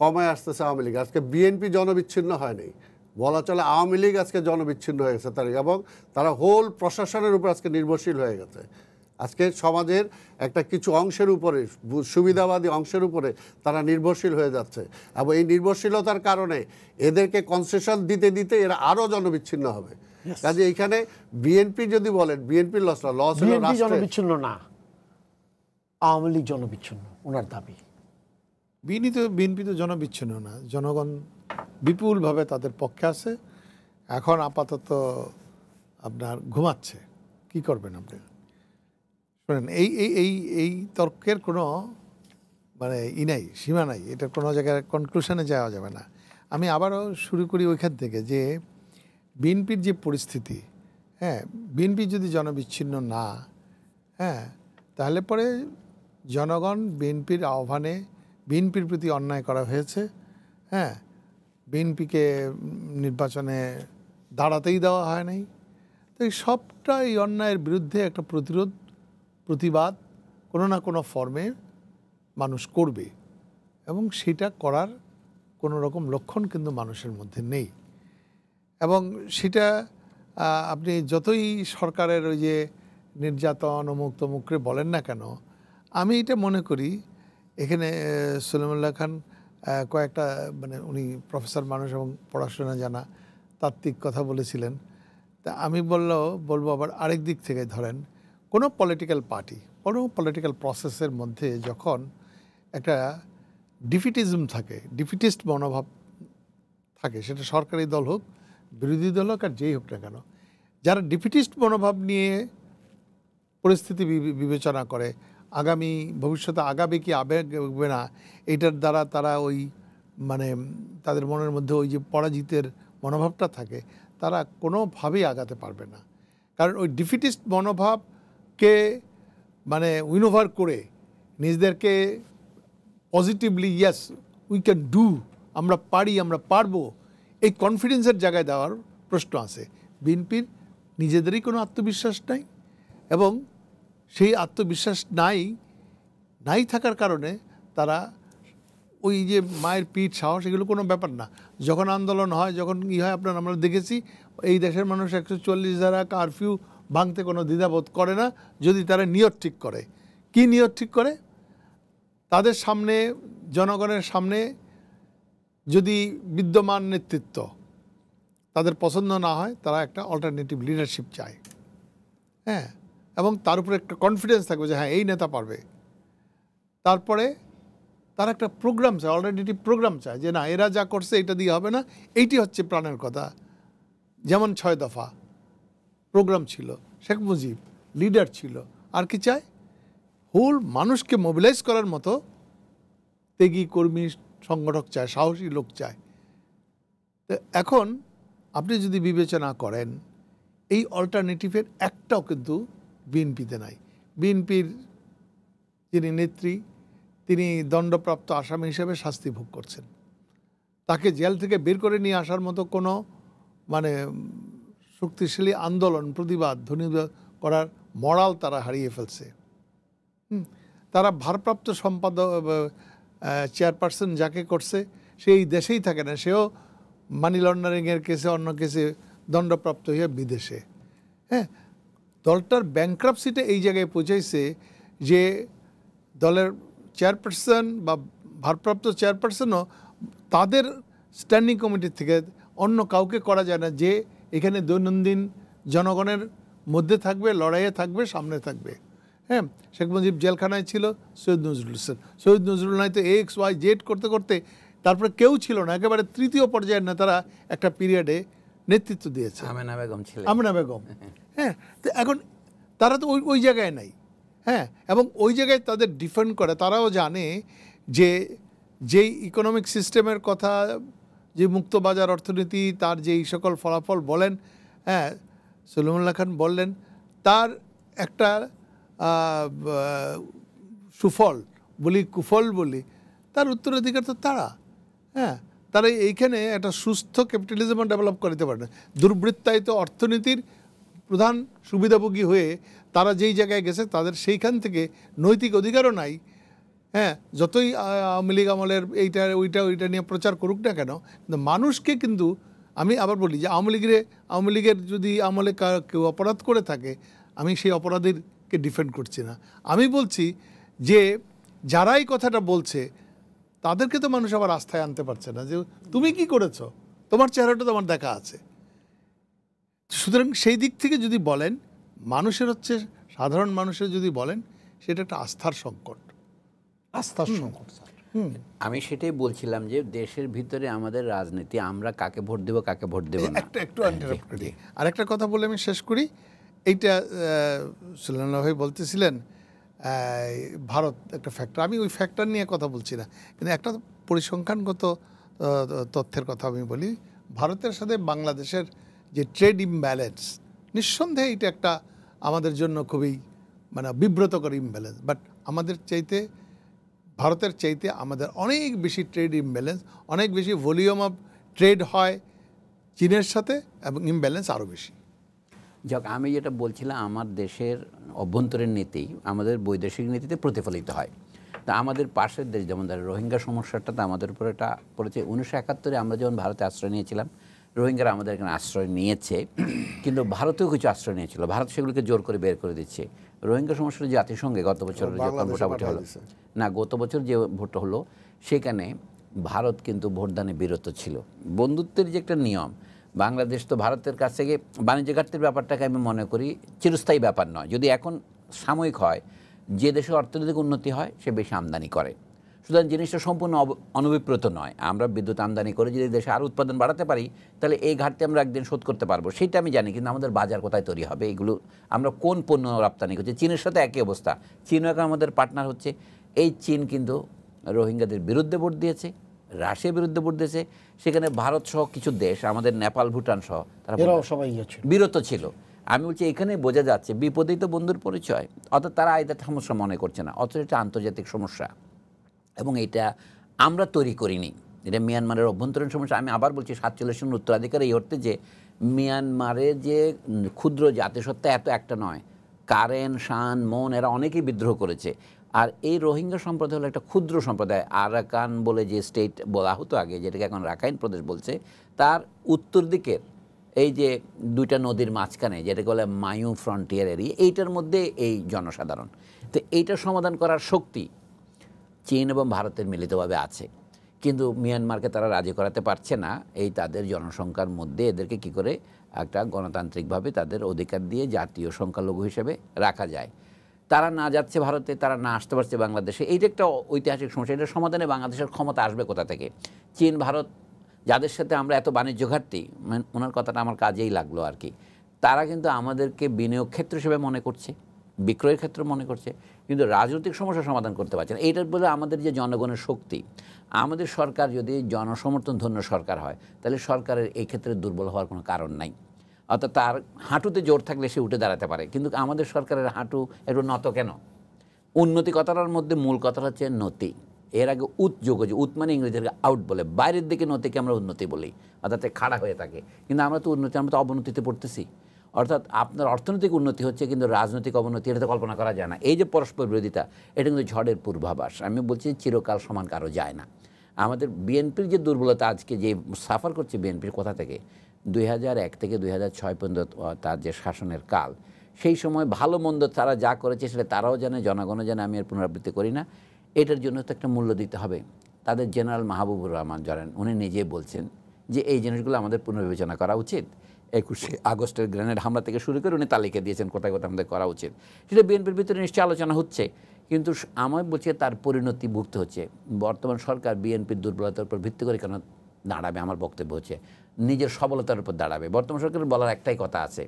কমায় আসতেছে আওয়ামী লীগ। আজকে বিএনপি জনবিচ্ছিন্ন হয়নি, বলা চলে আওয়ামী লীগ আজকে জনবিচ্ছিন্ন হয়ে গেছে এবং তারা হোল প্রশাসনের উপর আজকে নির্ভরশীল হয়ে গেছে। আজকে সমাজের একটা কিছু অংশের উপরে, সুবিধাবাদী অংশের উপরে তারা নির্ভরশীল হয়ে যাচ্ছে, এবং এই নির্ভরশীলতার কারণে এদেরকে কনসেশন দিতে দিতে এরা আরও জনবিচ্ছিন্ন হবে। কাজে এইখানে বিএনপি যদি বলেন বিএনপির লস জনবিচ্ছিন্ন না, আওয়ামী লীগ জনবিচ্ছিন্ন ওনার দাবি। বিএনপি তো জনবিচ্ছিন্ন না, জনগণ বিপুলভাবে তাদের পক্ষে আছে। এখন আপাতত আপনার ঘুমাচ্ছে, কি করবেন আপনি? শোনেন, এই তর্কের কোনো মানে নাই, সীমা নাই, এটা কোনো জায়গায় কনক্লুশনে যাওয়া যাবে না। আমি আবারও শুরু করি ওইখান থেকে যে বিএনপির যে পরিস্থিতি, হ্যাঁ, বিএনপি যদি জনবিচ্ছিন্ন না, হ্যাঁ, তাহলে পরে জনগণ বিএনপির আহ্বানে বিএনপির প্রতি অন্যায় করা হয়েছে, হ্যাঁ, বিএনপিকে নির্বাচনে দাঁড়াতেই দেওয়া হয় নাই। তো এই সবটা এই অন্যায়ের বিরুদ্ধে একটা প্রতিবাদ কোনো না কোনো ফর্মে মানুষ করবে, এবং সেটা করার কোনো রকম লক্ষণ কিন্তু মানুষের মধ্যে নেই। এবং সেটা আপনি যতই সরকারের ওই যে নির্যাতন অমুক তমুক করে বলেন না কেন, আমি এটা মনে করি এখানে সলিমুল্লাহ খান কয়েকটা মানে উনি প্রফেসর মানুষ এবং পড়াশোনা জানা তাত্ত্বিক কথা বলেছিলেন। তা আমি বলবো আবার আরেক দিক থেকে ধরেন কোনো পলিটিক্যাল পার্টি কোনো পলিটিক্যাল প্রসেসের মধ্যে যখন একটা ডিফিটিজম থাকে, ডিফিটিস্ট মনোভাব থাকে, সেটা সরকারি দল হোক বিরোধী দল হোক আর যেই হোক না কেন, যারা ডিফিটিস্ট মনোভাব নিয়ে পরিস্থিতি বিবেচনা করে আগামী ভবিষ্যতে আগাবে কি আগাবে না এইটার দ্বারা তারা ওই মানে তাদের মনের মধ্যে ওই যে পরাজিতের মনোভাবটা থাকে, তারা কোনোভাবেই আগাতে পারবে না। কারণ ওই ডিফিটিস্ট মনোভাবকে মানে উইন ওভার করে নিজেদেরকে positively yes we can do, আমরা পারি, আমরা পারবো, এই কনফিডেন্সের জায়গায় দেওয়ার প্রশ্ন আছে। বিএনপির নিজেদেরই কোনো আত্মবিশ্বাস নাই এবং সেই আত্মবিশ্বাস নাই থাকার কারণে তারা ওই যে মায়ের পিঠ সাহস এগুলো কোনো ব্যাপার না। যখন আন্দোলন হয়, যখন হয় আপনার আমরা দেখেছি এই দেশের মানুষ 140 ধারা কারফিউ ভাঙতে কোনো দ্বিধাবোধ করে না যদি তারা নিয়ত ঠিক করে। কি নিয়ত ঠিক করে? তাদের সামনে জনগণের সামনে যদি বিদ্যমান নেতৃত্ব তাদের পছন্দ না হয়, তারা একটা অল্টারনেটিভ লিডারশিপ চায়, হ্যাঁ, এবং তার উপরে একটা কনফিডেন্স থাকবে যে হ্যাঁ এই নেতা পারবে। তারপরে তারা একটা প্রোগ্রাম চায়, অল্টারনেটিভ প্রোগ্রাম চায় যে না এরা যা করছে এটা দিয়ে হবে না, এইটি হচ্ছে প্রাণের কথা। যেমন 6 দফা প্রোগ্রাম ছিল, শেখ মুজিব লিডার ছিল, আর কি চায়? হোল মানুষকে মোবিলাইজ করার মতো ত্যাগী কর্মী সংগঠক চায়, সাহসী লোক চায়। তো এখন আপনি যদি বিবেচনা করেন এই অল্টারনেটিভের একটাও কিন্তু বিএনপিতে নাই। বিএনপির যিনি নেত্রী তিনি দণ্ডপ্রাপ্ত আসামি হিসেবে শাস্তি ভোগ করছেন। তাকে জেল থেকে বের করে নিয়ে আসার মতো কোনো মানে শক্তিশালী আন্দোলন প্রতিবাদ ধ্বনিত করার মরাল তারা হারিয়ে ফেলছে। তারা ভারপ্রাপ্ত সম্পাদক চেয়ারপারসন যাকে করছে সেই দেশেই থাকে না, সেও মানি লন্ডারিংয়ের কেসে অন্য কেসে দণ্ডপ্রাপ্ত হয়ে বিদেশে। হ্যাঁ, দলটার ব্যাংক্রাপসিটা এই জায়গায় পৌঁছাইছে যে দলের চেয়ারপারসন বা ভারপ্রাপ্ত চেয়ারপারসনও তাদের স্ট্যান্ডিং কমিটির থেকে অন্য কাউকে করা যায় না যে এখানে দৈনন্দিন জনগণের মধ্যে থাকবে, লড়াইয়ে থাকবে, সামনে থাকবে। হ্যাঁ, শেখ মুজিব জেলখানায় ছিল, সৈয়দ নজরুল হোসেন, সৈয়দ নজরুল নাই তো XYZ করতে করতে তারপরে কেউ ছিল না, একেবারে তৃতীয় পর্যায়ের নেতারা একটা পিরিয়ডে নেতৃত্ব দিয়েছে। আমেনা বেগম ছিলেন, আমেনা বেগম। হ্যাঁ, তো এখন তারা তো ওই জায়গায় নাই। হ্যাঁ, এবং ওই জায়গায় তাদের ডিফেন্ড করে, তারাও জানে যে যেই ইকোনমিক সিস্টেমের কথা, যে মুক্তবাজার অর্থনীতি, তার যেই সকল ফলাফল বলেন, হ্যাঁ সলিমুল্লাহ খান বললেন, তার একটা সুফল বলি কুফল বলি, তার উত্তরাধিকার তো তারা। হ্যাঁ, তারা এইখানে একটা সুস্থ ক্যাপিটালিজম ডেভেলপ করতে পারে না। দুর্বৃত্তায়িত অর্থনীতির প্রধান সুবিধাভোগী হয়ে তারা যেই জায়গায় গেছে তাদের সেইখান থেকে নৈতিক অধিকারও নাই। হ্যাঁ, যতই আওয়ামী লীগ আমলের এইটা ওইটা নিয়ে প্রচার করুক না কেন, কিন্তু মানুষকে কিন্তু আমি আবার বলি যে আওয়ামী লীগের যদি আমলে কেউ অপরাধ করে থাকে, আমি সেই অপরাধীকে ডিফেন্ড করছি না। আমি বলছি যে যারাই কথাটা বলছে তাদেরকে তো মানুষ আবার আস্থায় আনতে পারছে না যে তুমি কি করেছো, তোমার চেহারাটা তো আমার দেখা আছে। সুতরাং সেই দিক থেকে যদি বলেন মানুষের হচ্ছে সাধারণ মানুষের যদি বলেন সেটা একটা আস্থার সংকট, আস্থার সংকট। আমি সেটাই বলছিলাম যে দেশের ভিতরে আমাদের রাজনীতি, আমরা কাকে ভোট দেব কাকে ভোট দেব না। একটু ইন্টারাপ্ট করি, আরেকটা কথা বলে আমি শেষ করি। এইটা সুলেমান ভাই বলতেছিলেন ভারত একটা ফ্যাক্টর, আমি ওই ফ্যাক্টর নিয়ে কথা বলছি না, কিন্তু একটা পরিসংখ্যানগত তথ্যের কথা আমি বলি। ভারতের সাথে বাংলাদেশের যে ট্রেড ইমব্যালেন্স, নিঃসন্দেহে এটা একটা আমাদের জন্য খুবই মানে বিব্রতকর ইমব্যালেন্স। বাট আমাদের চাইতে, ভারতের চাইতে আমাদের অনেক বেশি ট্রেড ইমব্যালেন্স, অনেক বেশি ভলিউম অফ ট্রেড হয় চীনের সাথে, এবং ইমব্যালেন্স আরও বেশি। যাক, আমি যেটা বলছিলাম আমার দেশের অভ্যন্তরীণ নীতি আমাদের বৈদেশিক নীতিতে প্রতিফলিত হয়। তা আমাদের পাশের দেশ যেমন ধরো রোহিঙ্গা সমস্যাটা তো আমাদের উপর এটা পড়েছে 1971-এ আমরা যখন ভারতে আশ্রয় নিয়েছিলাম, রোহিঙ্গারা আমাদের এখানে আশ্রয় নিয়েছে, কিন্তু ভারতেও কিছু আশ্রয় নিয়েছিল, ভারত সেগুলোকে জোর করে বের করে দিচ্ছে। রোহিঙ্গা সমস্যাটা জাতিসংঘে গত বছর যখন ভোটাভুটি হলো, না গত বছর যে ভোট হলো সেখানে ভারত কিন্তু ভোটদানে বিরত ছিল। বন্ধুত্বের যে একটা নিয়ম, বাংলাদেশ তো ভারতের কাছ থেকে বাণিজ্য ঘাটতির ব্যাপারটাকে আমি মনে করি চিরস্থায়ী ব্যাপার নয়, যদি এখন সাময়িক হয়, যে দেশে অর্থনৈতিক উন্নতি হয় সে বেশি আমদানি করে, সুতরাং জিনিসটা সম্পূর্ণ অনভিপ্রেত নয়। আমরা বিদ্যুৎ আমদানি করে যদি দেশে আরও উৎপাদন বাড়াতে পারি তাহলে এই ঘাটতি আমরা একদিন শোধ করতে পারবো, সেটা আমি জানি, কিন্তু আমাদের বাজার কোথায় তৈরি হবে, এগুলো আমরা কোন পণ্য রপ্তানি করছি। চীনের সাথে একই অবস্থা, চীন এখন আমাদের পার্টনার হচ্ছে। এই চীন কিন্তু রোহিঙ্গাদের বিরুদ্ধে ভোট দিয়েছে, রাশিয়ার বিরুদ্ধে ভোট দিয়েছে, সেখানে ভারত সহ কিছু দেশ, আমাদের নেপাল ভুটান সহ তারা সবাই বিরত ছিল। আমি বলছি এখানে বোঝা যাচ্ছে বিপদেই তো বন্ধুর পরিচয়, অর্থাৎ তারা এটা সমস্যা মনে করছে না, অথচ এটা আন্তর্জাতিক সমস্যা এবং এটা আমরা তৈরি করিনি, এটা মিয়ানমারের অভ্যন্তরীণ সমস্যা। আমি আবার বলছি 47 জন উত্তরাধিকার এই অর্থে যে মিয়ানমারে যে ক্ষুদ্র জাতিসত্তা এত একটা নয়, কারেন, শান, মন এরা অনেকেই বিদ্রোহ করেছে, আর এই রোহিঙ্গা সম্প্রদায় হলো একটা ক্ষুদ্র সম্প্রদায়। আরাকান বলে যে স্টেট বলা হতো আগে, যেটাকে এখন রাখাইন প্রদেশ বলছে, তার উত্তর দিকের এই যে দুইটা নদীর মাঝখানে যেটাকে বলে মায়ু ফ্রন্টিয়ার এরিয়া, এইটার মধ্যে এই জনসাধারণ, তো এইটার সমাধান করার শক্তি চীন এবং ভারতের মিলিতভাবে আছে, কিন্তু মিয়ানমারকে তারা রাজি করাতে পারছে না। এই তাদের জনসংখ্যার মধ্যে এদেরকে কি করে একটা গণতান্ত্রিকভাবে তাদের অধিকার দিয়ে জাতীয় সংখ্যালঘু হিসেবে রাখা যায়। তারা না যাচ্ছে ভারতে, তারা না আসতে পারছে বাংলাদেশে, এইটা একটা ঐতিহাসিক সমস্যা। এটার সমাধানে বাংলাদেশের ক্ষমতা আসবে কোথা থেকে? চীন, ভারত, যাদের সাথে আমরা এত বাণিজ্য ঘাটতি, ওনার কথাটা আমার কাজেই লাগলো আর কি, তারা কিন্তু আমাদেরকে বিনিয়োগ ক্ষেত্র হিসেবে মনে করছে, বিক্রয়ের ক্ষেত্রে মনে করছে, কিন্তু রাজনৈতিক সমস্যা সমাধান করতে পারছে না। এইটার বলে আমাদের যে জনগণের শক্তি, আমাদের সরকার যদি জনসমর্থন ধন্য সরকার হয় তাহলে সরকারের এই ক্ষেত্রে দুর্বল হওয়ার কোনো কারণ নাই, অর্থাৎ তার হাঁটুতে জোর থাকলে সে উঠে দাঁড়াতে পারে, কিন্তু আমাদের সরকারের হাঁটু একটু নত কেন? উন্নতি কথাটার মধ্যে মূল কথা হচ্ছে নতি, এর আগে উত যোগ হয়েছে, উত মানে ইংরেজির আউট বলে, বাইরের দিকে নতিকে আমরা উন্নতি বলি, অর্থাৎ খাড়া হয়ে থাকে, কিন্তু আমরা তো উন্নতি, আমরা তো অবনতিতে পড়তেছি। অর্থাৎ আপনার অর্থনৈতিক উন্নতি হচ্ছে কিন্তু রাজনৈতিক অবনতি, এটা তো কল্পনা করা যায় না। এই যে পরস্পর বিরোধিতা, এটা কিন্তু ঝড়ের পূর্বাভাস। আমি বলছি চিরকাল সমান কারো যায় না। আমাদের বিএনপির যে দুর্বলতা আজকে যে সাফার করছে বিএনপির কোথা থেকে, 2001 থেকে 2006 পর্যন্ত তার যে শাসনের কাল, সেই সময় ভালো মন্দ তারা যা করেছে সেটা তারাও জানে, জনগণও জানে, আমি আর পুনরাবৃত্তি করি না। এটার জন্য তো একটা মূল্য দিতে হবে। তাদের জেনারেল মাহবুবুর রহমান জানেন, উনি নিজেই বলছেন যে এই জিনিসগুলো আমাদের পুনর্বিবেচনা করা উচিত। 21শে আগস্টের গ্রেনেড হামলা থেকে শুরু করে উনি তালিকা দিয়েছেন কোথায় কোথায় আমাদের করা উচিত, সেটা বিএনপির ভিতরে নিশ্চয়ই আলোচনা হচ্ছে, কিন্তু আমার বলছে তার পরিণতি ভুগতে হচ্ছে। বর্তমান সরকার বিএনপির দুর্বলতার উপর ভিত্তি করে কেন দাঁড়াবে? আমার বক্তব্য হচ্ছে নিজের সবলতার উপর দাঁড়াবে। বর্তমান সরকারের বলার একটাই কথা আছে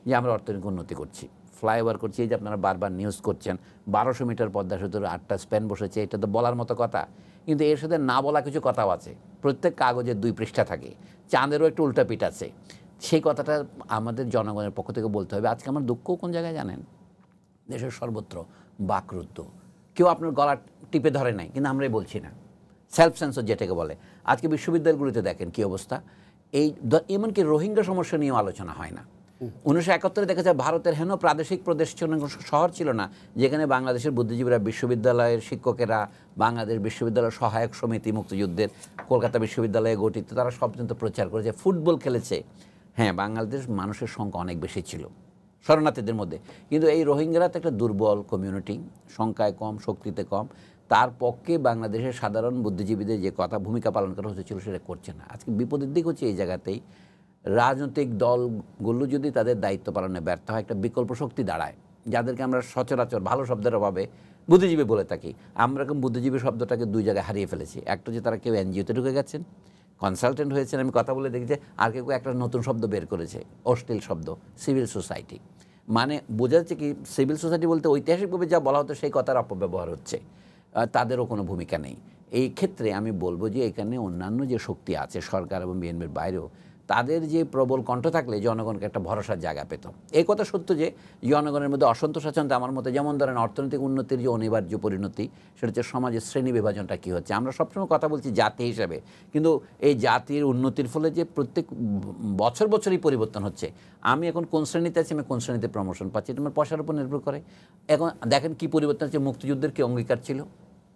যে আমরা অর্থনৈতিক উন্নতি করছি, ফ্লাইওভার করছি, এই যে আপনারা বারবার নিউজ করছেন 1200 মিটার পদ্মা সেতুর 8টা স্প্যান বসেছে, এটা তো বলার মতো কথা, কিন্তু এর সাথে না বলা কিছু কথাও আছে। প্রত্যেক কাগজের 2 পৃষ্ঠা থাকে, চাঁদেরও একটু উল্টা পিঠ আছে। সেই কথাটা আমাদের জনগণের পক্ষ থেকে বলতে হবে। আজকে আমার দুঃখ কোন জায়গায় জানেন? দেশের সর্বত্র বাকরুদ্ধ, কেউ আপনার গলা টিপে ধরে নাই, কিন্তু আমরাই বলছি না, সেলফ সেন্সর যেটাকে বলে। আজকে বিশ্ববিদ্যালয়গুলিতে দেখেন কী অবস্থা, এই এমনকি রোহিঙ্গা সমস্যা নিয়েও আলোচনা হয় না। 1971 দেখা যায় ভারতের হেন প্রাদেশিক প্রদেশ শহর ছিল না যেখানে বাংলাদেশের বুদ্ধিজীবীরা, বিশ্ববিদ্যালয়ের শিক্ষকেরা, বাংলাদেশ বিশ্ববিদ্যালয় সহায়ক সমিতি মুক্তিযুদ্ধের কলকাতা বিশ্ববিদ্যালয়ে গঠিত, তারা সব পর্যন্ত প্রচার করেছে, ফুটবল খেলেছে। হ্যাঁ, বাংলাদেশ মানুষের সংখ্যা অনেক বেশি ছিল শরণার্থীদের মধ্যে, কিন্তু এই রোহিঙ্গারা তো একটা দুর্বল কমিউনিটি, সংখ্যায় কম, শক্তিতে কম, তার পক্ষে বাংলাদেশের সাধারণ বুদ্ধিজীবীদের যে কথা ভূমিকা পালন করা হচ্ছিল সেটা করছে না। আজকে বিপদের দিক হচ্ছে এই জায়গাতেই রাজনৈতিক দলগুলো যদি তাদের দায়িত্ব পালনে ব্যর্থ হয়, একটা বিকল্প শক্তি দাঁড়ায়, যাদেরকে আমরা সচরাচর ভালো শব্দের অভাবে বুদ্ধিজীবী বলে থাকি। আমরা এখন বুদ্ধিজীবী শব্দটাকে 2 জায়গায় হারিয়ে ফেলেছি। একটা যে তারা কেউ এনজিওতে ঢুকে গেছেন, কনসালটেন্ট হয়েছেন, আমি কথা বলে দেখেছি, আর কেউ একটা নতুন শব্দ বের করেছে, অশ্লীল শব্দ, সিভিল সোসাইটি। মানে বোঝা যাচ্ছে কি সিভিল সোসাইটি বলতে ঐতিহাসিকভাবে যা বলা হতো সেই কথার অপব্যবহার হচ্ছে, তাদেরও কোনো ভূমিকা নেই। এই ক্ষেত্রে আমি বলবো যে এখানে অন্যান্য যে শক্তি আছে সরকার এবং বিএনপির বাইরেও, তাদের যে প্রবল কণ্ঠ থাকলে জনগণকে একটা ভরসার জায়গা পেত। এই কথা সত্য যে জনগণের মধ্যে অসন্তোষ আছেন, আমার মতে যেমন ধরেন অর্থনৈতিক উন্নতির যে অনিবার্য পরিণতি, সেটা হচ্ছে সমাজের শ্রেণী বিভাজনটা কী হচ্ছে। আমরা সবসময় কথা বলছি জাতি হিসাবে, কিন্তু এই জাতির উন্নতির ফলে যে প্রত্যেক বছরই পরিবর্তন হচ্ছে, আমি এখন কোন শ্রেণীতে আছি, আমি কোন শ্রেণীতে প্রমোশন পাচ্ছি, এটা আমার পয়সার উপর নির্ভর করে। এখন দেখেন কী পরিবর্তন হচ্ছে, মুক্তিযুদ্ধের কী অঙ্গীকার ছিল,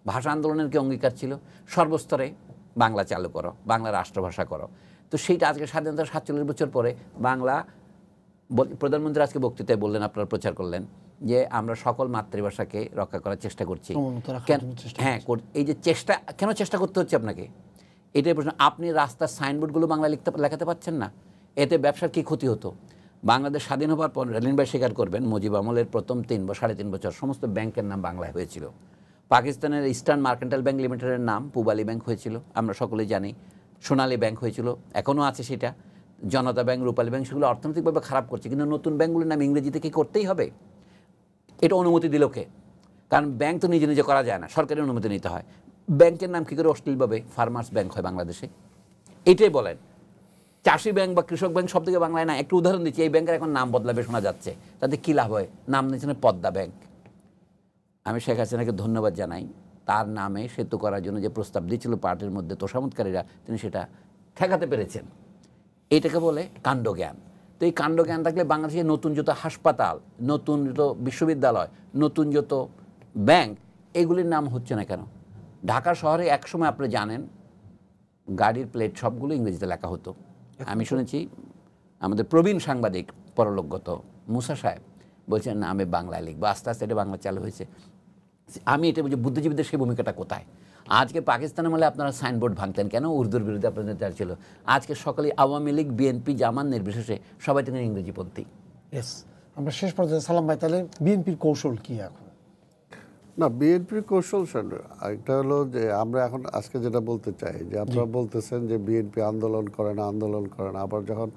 ভাষা আন্দোলনের কি অঙ্গীকার ছিল? সর্বস্তরে বাংলা চালু করো, বাংলা রাষ্ট্রভাষা করো। তো সেইটা আজকে স্বাধীনতা 47 বছর পরে বাংলা, প্রধানমন্ত্রী আজকে বক্তৃতায় বললেন, আপনারা প্রচার করলেন যে আমরা সকল মাতৃভাষাকে রক্ষা করার চেষ্টা করছি। হ্যাঁ, এই যে চেষ্টা, কেন চেষ্টা করতে হচ্ছে আপনাকে? এটাই প্রশ্ন। আপনি রাস্তার সাইনবোর্ডগুলো বাংলা লেখাতে পারছেন না, এতে ব্যবসার কী ক্ষতি হতো? বাংলাদেশ স্বাধীন হওয়ার পর রেলিন ভাই স্বীকার করবেন, মুজিব আমলের প্রথম 3-3.5 বছর সমস্ত ব্যাংকের নাম বাংলায় হয়েছিল। পাকিস্তানের ইস্টার্ন মার্কেন্টাইল ব্যাংক লিমিটেডের নাম পূবালী ব্যাংক হয়েছিল, আমরা সকলেই জানি। সোনালী ব্যাংক হয়েছিল, এখনও আছে সেটা। জনতা ব্যাংক, রূপালী ব্যাংক, সেগুলো অর্থনৈতিকভাবে খারাপ করছে, কিন্তু নতুন ব্যাংকগুলোর নাম ইংরেজিতে কি করতেই হবে? এটা অনুমতি দিল কে? কারণ ব্যাংক তো নিজে নিজে করা যায় না, সরকারি অনুমতি নিতে হয়। ব্যাংকের নাম কী করে অশ্লীলভাবে ফার্মার্স ব্যাংক হয় বাংলাদেশে? এটাই বলেন। চাষি ব্যাংক বা কৃষক ব্যাংক সব থেকে বাংলায় না। একটু উদাহরণ দিচ্ছি, এই ব্যাংকের এখন নাম বদলাবে শোনা যাচ্ছে, তাতে কী লাভ হয়? নাম নিয়েছেন পদ্মা ব্যাংক। আমি শেখ হাসিনাকে ধন্যবাদ জানাই, তার নামে সেতু করার জন্য যে প্রস্তাব দিয়েছিল পার্টির মধ্যে তোষামতকারীরা, তিনি সেটা ঠেকাতে পেরেছেন। এইটাকে বলে কাণ্ডজ্ঞান। তো এই কাণ্ডজ্ঞান থাকলে বাংলাদেশে নতুন যত হাসপাতাল, নতুন যত বিশ্ববিদ্যালয়, নতুন যত ব্যাংক, এগুলির নাম হচ্ছে না কেন? ঢাকা শহরে একসময় আপনি জানেন গাড়ির প্লেট সবগুলো ইংরেজিতে লেখা হতো। আমি শুনেছি আমাদের প্রবীণ সাংবাদিক পরলোকগত মুসা সাহেব বলছেন না, আমি বাংলায় লিখবো। আস্তে আস্তে এটা বাংলা চালু হয়েছে। আমি এটা বুঝি বুদ্ধিজীবীদের সেই ভূমিকাটা কোথায়? আজকে পাকিস্তানের মধ্যে আপনারা সাইনবোর্ড ভাঙতেন কেন? উর্দুর বিরুদ্ধে আপনাদের নেতা ছিল। আজকে সকালে আওয়ামী লীগ, বিএনপি, জামাত নির্বিশেষে সবাই থেকে ইংরেজিপন্থী। ইয়েস, আমরা শেষ পর্যায়ে সালাম ভাই, তাহলে বিএনপির কৌশল কি এখন? না, বিএনপির কৌশল একটা হলো যে আমরা এখন আজকে যেটা বলতে চাই যে আপনারা বলতেছেন যে বিএনপি আন্দোলন করে না, আবার যখন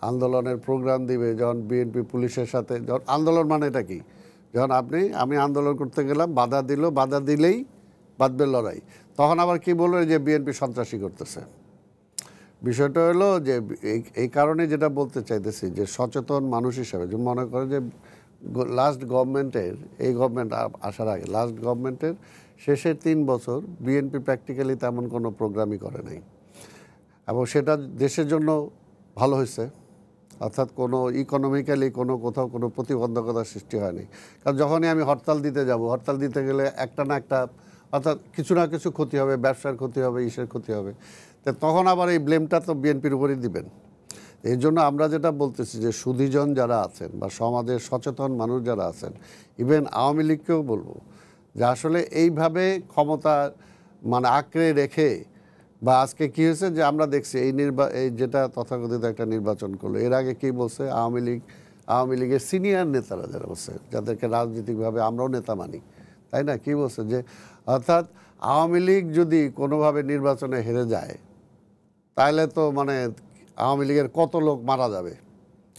আন্দোলনের প্রোগ্রাম দিবে, যখন বিএনপি পুলিশের সাথে, যখন আন্দোলন মানে এটা কি, যখন আমি আন্দোলন করতে গেলাম, বাধা দিলেই বাঁধবে লড়াই, তখন আবার কি বলবে যে বিএনপি সন্ত্রাসী করতেছে। বিষয়টা হলো যে এই কারণে যেটা বলতে চাইতেছি যে সচেতন মানুষ হিসাবে যে মনে করে যে লাস্ট গভর্নমেন্টের, এই গভর্নমেন্ট আসার আগে লাস্ট গভর্নমেন্টের শেষের 3 বছর বিএনপি প্র্যাকটিক্যালি তেমন কোনো প্রোগ্রামই করে নাই, এবং সেটা দেশের জন্য ভালো হয়েছে। অর্থাৎ কোনো ইকোনমিক্যালি কোথাও কোনো প্রতিবন্ধকতার সৃষ্টি হয়নি। কারণ যখনই আমি হরতাল দিতে যাব, হরতাল দিতে গেলে একটা না একটা, অর্থাৎ কিছু না কিছু ক্ষতি হবে, ব্যবসার ক্ষতি হবে, ইসের ক্ষতি হবে, তো তখন আবার এই ব্লেমটা তো বিএনপির উপরই দিবেন। এই জন্য আমরা যেটা বলতেছি যে সুধীজন যারা আছেন বা সমাজের সচেতন মানুষ যারা আছেন, ইভেন আওয়ামী লীগকেও বলবো যে আসলে এইভাবে ক্ষমতা মানে আঁকড়ে রেখে, বা আজকে কী হয়েছে যে আমরা দেখছি এই যেটা তথাকথিত একটা নির্বাচন করলো, এর আগে কী বলছে আওয়ামী লীগের সিনিয়র নেতারা যারা বলছে, যাদেরকে রাজনৈতিকভাবে আমরাও নেতা মানি, তাই না, কী বলছে যে অর্থাৎ আওয়ামী লীগ যদি কোনোভাবে নির্বাচনে হেরে যায় তাহলে তো মানে আওয়ামী লীগের কত লোক মারা যাবে,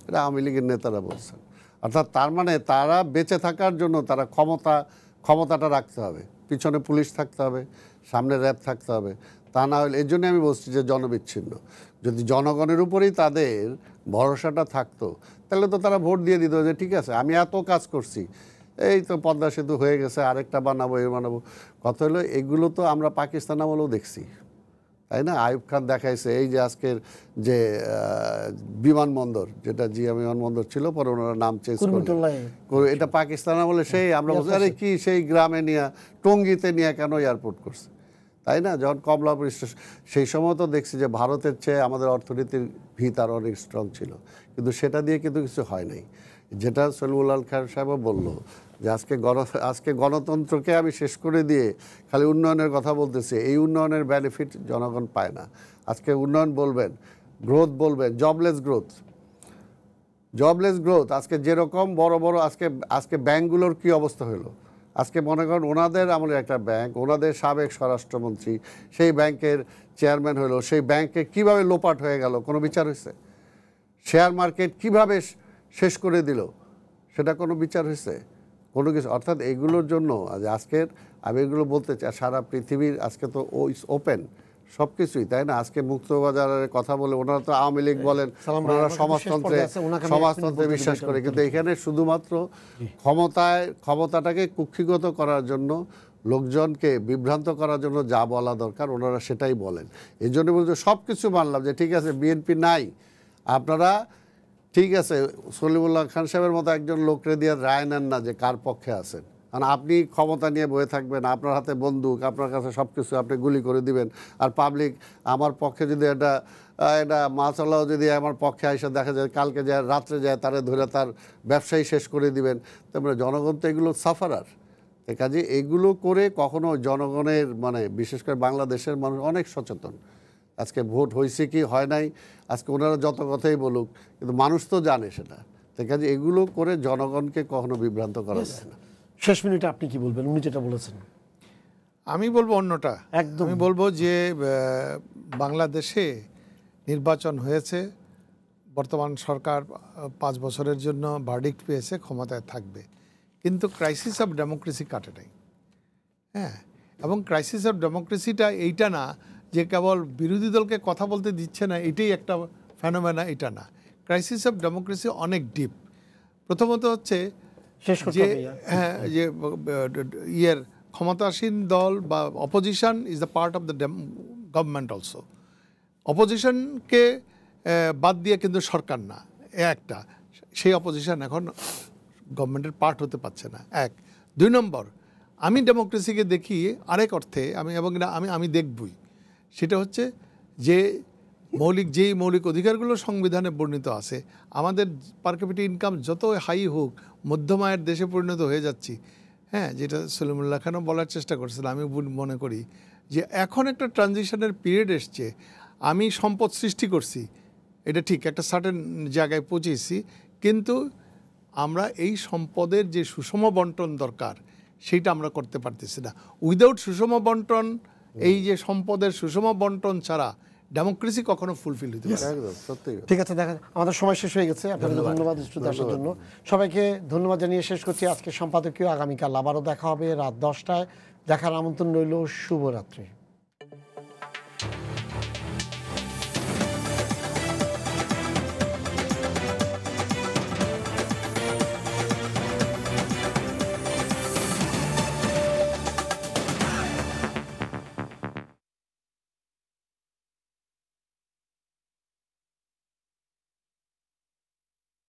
এটা আওয়ামী লীগের নেতারা বলছেন। অর্থাৎ তার মানে তারা বেঁচে থাকার জন্য তারা ক্ষমতাটা রাখতে হবে, পিছনে পুলিশ থাকতে হবে, সামনে র্যাব থাকতে হবে, তা না হলে, এর জন্য আমি বলছি যে জনবিচ্ছিন্ন। যদি জনগণের উপরেই তাদের ভরসাটা থাকতো তাহলে তো তারা ভোট দিয়ে দিত যে ঠিক আছে আমি এত কাজ করছি, এই তো পদ্মা সেতু হয়ে গেছে, আরেকটা বানাবো, বানাবো। কথা হলো এগুলো তো আমরা পাকিস্তান আমলেও দেখছি, তাই না? আইয়ুব খান দেখাইছে এই যে আজকের যে বিমানবন্দর, যেটা জিয়া বিমানবন্দর ছিল, পরে ওনারা নাম চেঞ্জ করে, এটা পাকিস্তান আমলে সেই আমরা বলছি আরে কি সেই গ্রামে নিয়ে টঙ্গিতে নিয়ে কেন এয়ারপোর্ট করছে, তাই না? যখন কমলাপুর স্টেশন, সেই সময় তো দেখছি যে ভারতের চেয়ে আমাদের অর্থনীতির ভিত আরও অনেক স্ট্রং ছিল, কিন্তু সেটা দিয়ে কিন্তু কিছু হয় নাই। যেটা সলিমুল্লাহ খান সাহেবও বললো যে আজকে গণতন্ত্রকে আমি শেষ করে দিয়ে খালি উন্নয়নের কথা বলতেছি, এই উন্নয়নের বেনিফিট জনগণ পায় না। আজকে উন্নয়ন বলবেন, গ্রোথ বলবেন, জবলেস গ্রোথ আজকে যেরকম বড় বড় আজকে ব্যাংকগুলোর কি অবস্থা হলো, আজকে মনে করেন ওনাদের আমলের একটা ব্যাংক, ওনাদের সাবেক স্বরাষ্ট্রমন্ত্রী সেই ব্যাংকের চেয়ারম্যান হলো, সেই ব্যাংকে কিভাবে লোপাট হয়ে গেল, কোনো বিচার হয়েছে? শেয়ার মার্কেট কিভাবে শেষ করে দিল, সেটা কোনো বিচার হয়েছে? কোনো কিছু। অর্থাৎ এইগুলোর জন্য আজকের আমি এগুলো বলতে চাই, সারা পৃথিবীর আজকে তো ওপেন সব কিছুই, তাই না? আজকে মুক্তবাজারের কথা বলে ওনারা তো আওয়ামী লীগ বলেন, ওনারা সমাজতন্ত্রে বিশ্বাস করে, কিন্তু এখানে শুধুমাত্র ক্ষমতাটাকে কুক্ষিগত করার জন্য, লোকজনকে বিভ্রান্ত করার জন্য যা বলা দরকার ওনারা সেটাই বলেন। এই জন্য বলতে সব কিছু মানলাম যে ঠিক আছে বিএনপি নাই, আপনারা ঠিক আছে সলিমুল্লাহ খান সাহেবের মতো একজন লোকরে দিয়ে রায় নেন না যে কার পক্ষে আছেন, কারণ আপনি ক্ষমতা নিয়ে বয়ে থাকবেন, আপনার হাতে বন্দুক, আপনার কাছে সব কিছু, আপনি গুলি করে দিবেন, আর পাবলিক আমার পক্ষে যদি এটা মাসাল্লাহ যদি আমার পক্ষে এসে দেখা যায় কালকে যায় রাত্রে যায় তারে ধরে তার ব্যবসায়ী শেষ করে দিবেন, তারপরে জনগণ তো এগুলো সাফারার। কাজে এগুলো করে কখনো জনগণের মানে বিশেষ করে বাংলাদেশের মানুষ অনেক সচেতন। আজকে ভোট হয়েছে কি হয় নাই, আজকে ওনারা যত কথাই বলুক, কিন্তু মানুষ তো জানে সেটা। কাজে এগুলো করে জনগণকে কখনো বিভ্রান্ত করা যায় না। শেষ মিনিটে আপনি কি বলবেন, উনি যেটা বলেছেন? আমি বলবো অন্যটা। একদম। আমি বলবো যে বাংলাদেশে নির্বাচন হয়েছে, বর্তমান সরকার 5 বছরের জন্য ভার্ডিক্ট পেয়েছে, ক্ষমতায় থাকবে, কিন্তু ক্রাইসিস অফ ডেমোক্রেসি কাটে নাই। হ্যাঁ, এবং ক্রাইসিস অফ ডেমোক্রেসিটা এইটা না যে কেবল বিরোধী দলকে কথা বলতে দিচ্ছে না, এটাই একটা ফেনোমেনা, এটা না। ক্রাইসিস অফ ডেমোক্রেসি অনেক ডিপ। প্রথমত হচ্ছে যে যে ইয়ের ক্ষমতাসীন দল বা opposition is the part of the government also. অপোজিশনকে বাদ দিয়ে কিন্তু সরকার না, একটা সেই অপোজিশন এখন গভর্নমেন্টের পার্ট হতে পারছে না। 1, 2 নম্বর, আমি ডেমোক্রেসিকে দেখি আরেক অর্থে, আমি দেখবই, সেটা হচ্ছে যে যেই মৌলিক অধিকারগুলো সংবিধানে বর্ণিত আছে, আমাদের পার ক্যাপিটা ইনকাম যত হাই হোক, মধ্যম আয়ের দেশে পরিণত হয়ে যাচ্ছি। হ্যাঁ, যেটা সলিমুল্লাহ খানও বলার চেষ্টা করছিলেন, আমি মনে করি যে এখন একটা ট্রানজিশনের পিরিয়ড এসছে। আমি সম্পদ সৃষ্টি করছি, এটা ঠিক, একটা সার্টেন জায়গায় পৌঁছেছি, কিন্তু আমরা এই সম্পদের যে সুষম বন্টন দরকার সেইটা আমরা করতে পারতেছি না। উইদাউট সুষম বন্টন, এই যে সম্পদের সুষম বন্টন ছাড়া ডেমোক্রেসি কখনো ফুলফিল হতে পারে না। ঠিক আছে, দেখেন আমাদের সময় শেষ হয়ে গেছে। আপনাদের ধন্যবাদ স্টুডিওতে আসার জন্য। সবাইকে ধন্যবাদ জানিয়ে শেষ করছি আজকে সম্পাদকীয়। আগামীকাল আবারও দেখা হবে রাত 10টায়। দেখার আমন্ত্রণ রইল। শুভরাত্রি।